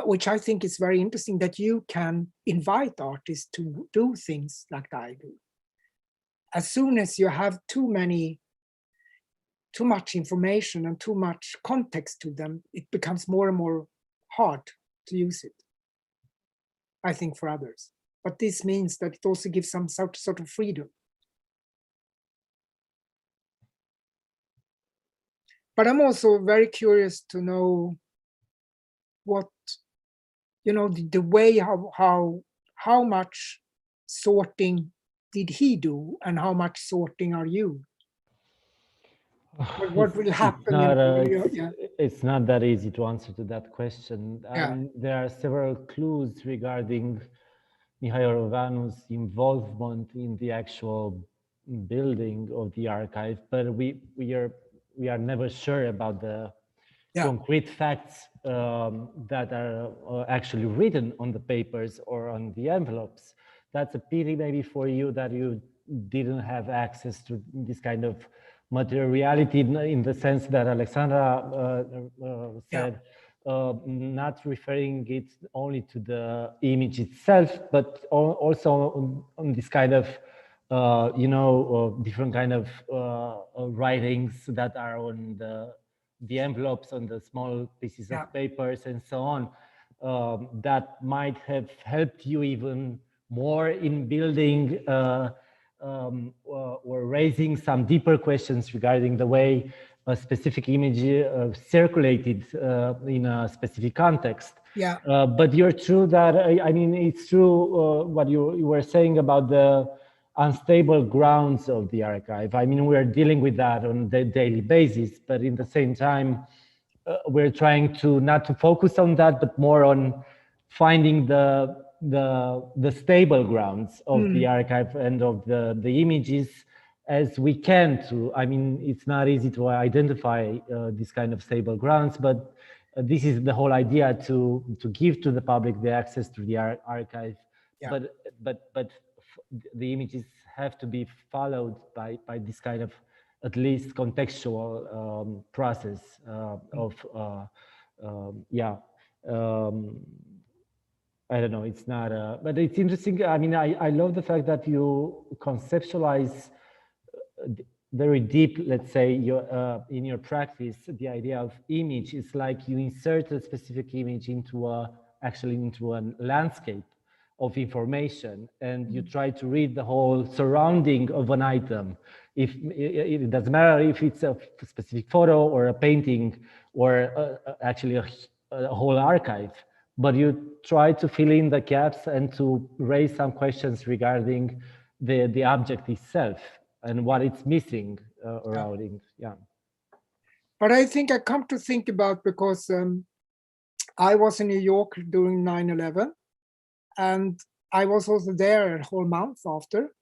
which I think is very interesting, that you can invite artists to do things like I do. As soon as you have too much information and too much context to them, it becomes more and more hard to use it, I think, for others. But this means that it also gives some sort of freedom. But I'm also very curious to know what, the way how much sorting did he do and how much sorting are you? What will happen? It's not that easy to answer to that question. Yeah. There are several clues regarding Mihai Rovanu's involvement in the actual building of the archive, but we are never sure about the concrete facts that are actually written on the papers or on the envelopes. That's a pity maybe for you that you didn't have access to this kind of materiality in the sense that Alexandra said, not referring it only to the image itself, but also on this kind of different kind of writings that are on the envelopes, on the small pieces of papers and so on, that might have helped you even more in building or raising some deeper questions regarding the way a specific image circulated in a specific context. Yeah. But you're true that, I mean, it's true what you were saying about the unstable grounds of the archive. I mean, we're dealing with that on a daily basis, but in the same time, we're trying to not to focus on that, but more on finding the stable grounds of the archive and of the images as we can to. I mean, it's not easy to identify this kind of stable grounds, but this is the whole idea to give to the public the access to the archive. Yeah. But the images have to be followed by this kind of at least contextual process of I don't know, it's not but it's interesting. I mean, I love the fact that you conceptualize very deep, let's say, in your practice, the idea of image is like you insert a specific image into a landscape of information, and you try to read the whole surrounding of an item. If it doesn't matter if it's a specific photo or a painting or actually a whole archive, but you try to fill in the gaps and to raise some questions regarding the object itself and what it's missing around it. Yeah. But I think I come to think about, because I was in New York during 9/11, and I was also there a whole month after.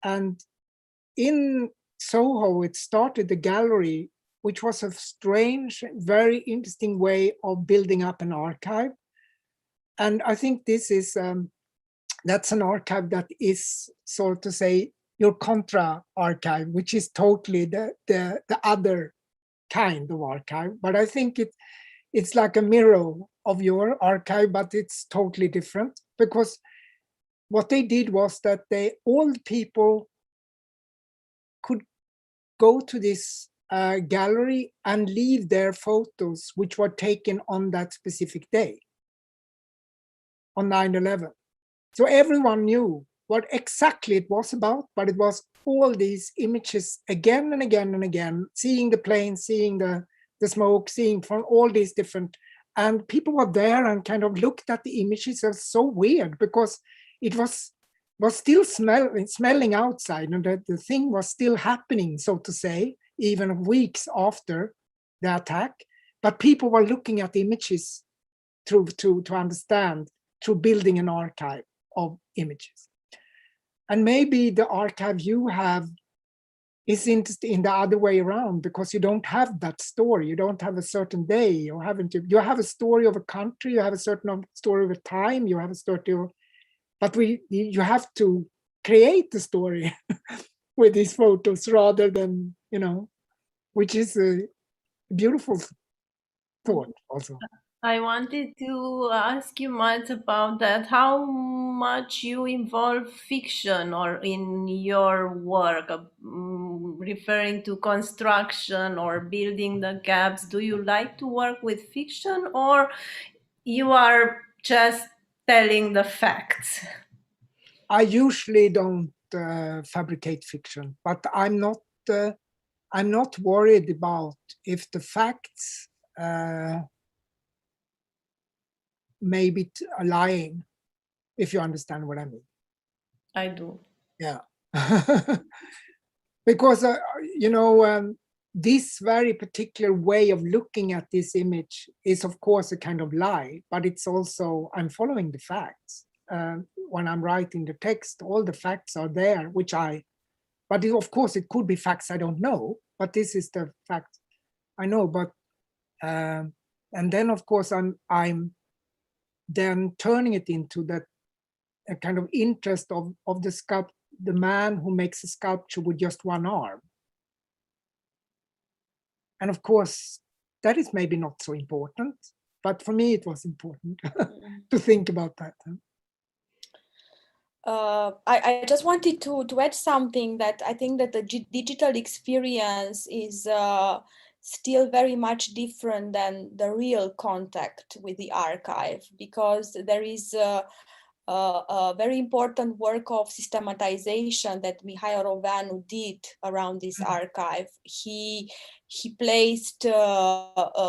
And in Soho, it started the gallery, which was a strange, very interesting way of building up an archive. And I think this is, that's an archive that is, so to say, your contra archive, which is totally the other kind of archive. But I think it's like a mirror of your archive, but it's totally different, because what they did was that all people could go to this gallery and leave their photos, which were taken on that specific day, on 9/11. So everyone knew what exactly it was about, but it was all these images again and again and again, seeing the plane, seeing the smoke, seeing from all these different, and people were there and kind of looked at the images. It was so weird, because it was still smelling outside, and the thing was still happening, so to say, even weeks after the attack. But people were looking at the images to understand, through building an archive of images. And maybe the archive you have is interesting in the other way around, because you don't have that story. You don't have a certain day, you have a story of a country, you have a certain story of a time, you have a story of, but you have to create the story with these photos rather than, which is a beautiful thought also. I wanted to ask you, Matt, about that. How much you involve fiction or in your work, referring to construction or building the gaps? Do you like to work with fiction, or you are just telling the facts? I usually don't fabricate fiction, but I'm not worried about if the facts maybe are lying, if you understand what I mean. I do. Yeah. Because, this very particular way of looking at this image is of course a kind of lie, but it's also, I'm following the facts. When I'm writing the text, all the facts are there, but of course it could be facts I don't know, but this is the fact I know. But and then of course I'm then turning it into that a kind of interest of the man who makes a sculpture with just one arm. And of course, that is maybe not so important, but for me it was important to think about that. I just wanted to add something, that I think that the digital experience is still very much different than the real contact with the archive, because there is a very important work of systematization that Mihail Roveanu did around this archive. He placed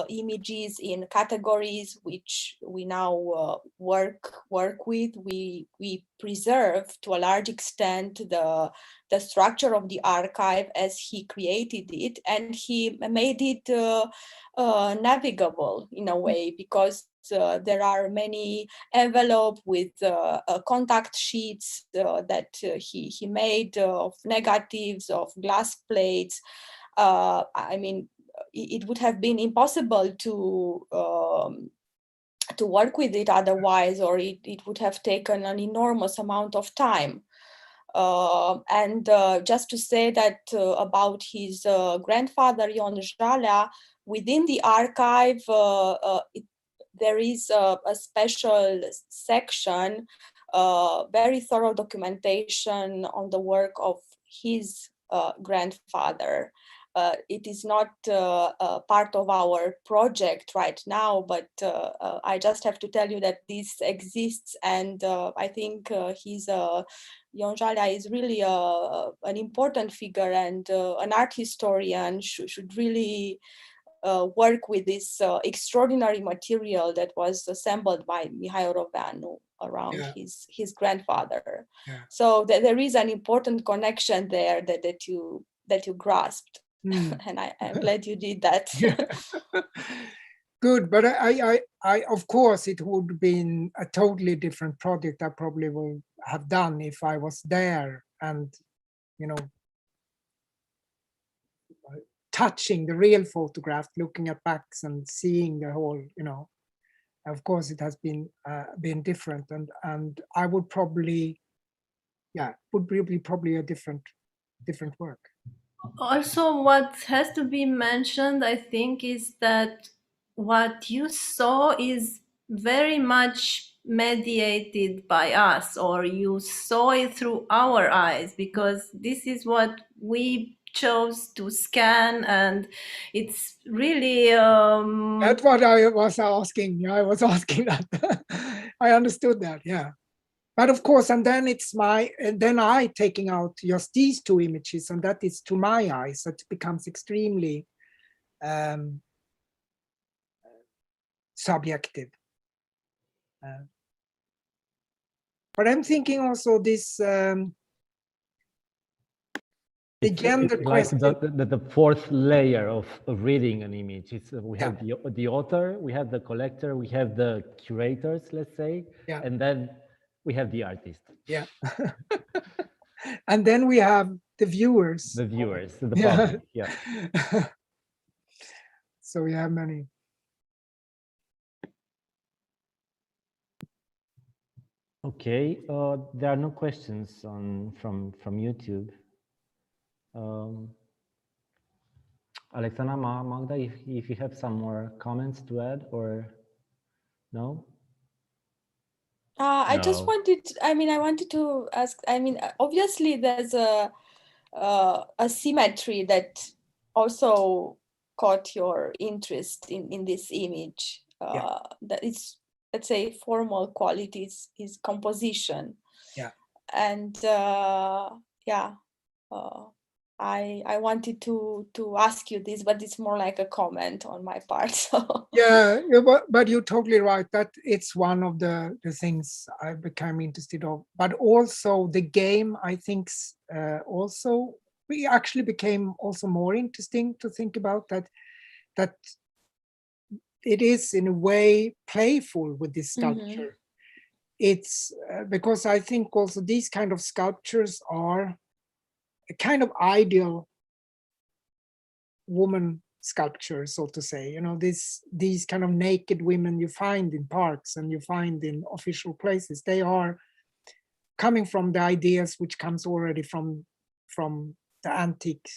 images in categories which we now work with. We preserve to a large extent the structure of the archive as he created it, and he made it navigable in a way, because there are many envelopes with contact sheets that he made of negatives, of glass plates. I mean, it would have been impossible to work with it otherwise, or it would have taken an enormous amount of time. And just to say that about his grandfather, Ion Jalea, within the archive, there is a special section, very thorough documentation on the work of his grandfather. It is not part of our project right now, but I just have to tell you that this exists, and I think Ion Jalea is really an important figure, and an art historian should really work with this extraordinary material that was assembled by Mihail Roveanu around his grandfather. Yeah. So there is an important connection there that you grasped, and I'm glad you did that. Good, but I of course it would have been a totally different project I probably would have done if I was there and, you know, touching the real photograph, looking at backs and seeing the whole, you know. Of course it has been different, and I would probably, would be probably a different work. Also, what has to be mentioned, I think, is that what you saw is very much mediated by us, or you saw it through our eyes, because this is what we chose to scan, and it's really That's what I was asking. I was asking that. I understood that, yeah. But of course, and then then I taking out just these two images, and that is to my eyes, that becomes extremely subjective. But I'm thinking also this, the gender question. Like the fourth layer of reading an image. It's, we have the author, we have the collector, we have the curators, let's say, and then we have the artist. Yeah. And then we have the viewers. The viewers, the public, yeah. So we have many. Okay, there are no questions from YouTube. Alexandra, Magda, if you have some more comments to add, or no? I just wanted, I wanted to ask, obviously there's a symmetry that also caught your interest in this image. That is, let's say, formal qualities, is composition. Yeah. And I wanted to ask you this, but it's more like a comment on my part. So yeah, but you're totally right. That it's one of the things I became interested of. But also the game, I think, also we actually became also more interesting to think about that it is in a way playful with this sculpture. It's because I think also these kind of sculptures are a kind of ideal woman sculpture, so to say. You know, these kind of naked women you find in parks and you find in official places, they are coming from the ideas which comes already from the antique,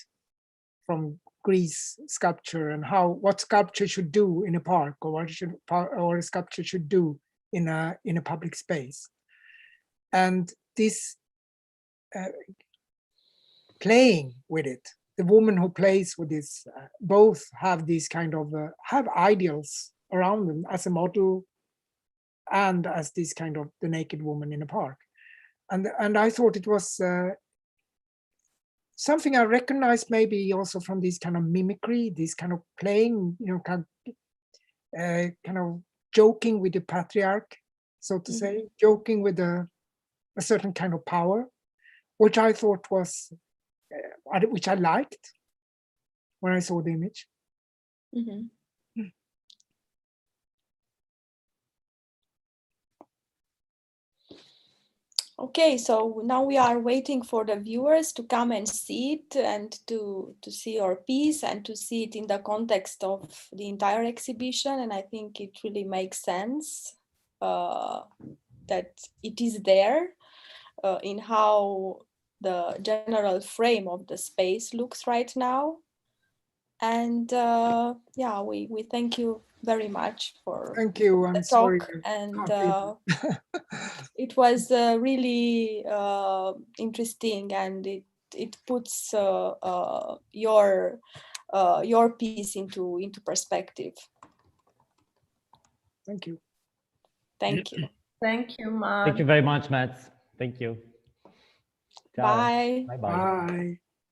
from Greece sculpture, and what sculpture should do in a park, or what a sculpture should do in a public space. And this playing with it, the woman who plays with this, both have these kind of have ideals around them as a model and as this kind of the naked woman in a park. And I thought it was something I recognized maybe also from this kind of mimicry, this kind of playing, you know, kind of joking with the patriarch, so to say, joking with a certain kind of power, which I thought was, which I liked when I saw the image. Okay, so now we are waiting for the viewers to come and see it and to see our piece and to see it in the context of the entire exhibition. And I think it really makes sense that it is there in how the general frame of the space looks right now. And yeah, we thank you very much for the talk. And it was really interesting, and it puts your piece into perspective. Thank you. Thank you. Thank you, Matt. Thank you very much, Matt. Thank you. Bye. Bye-bye. Bye.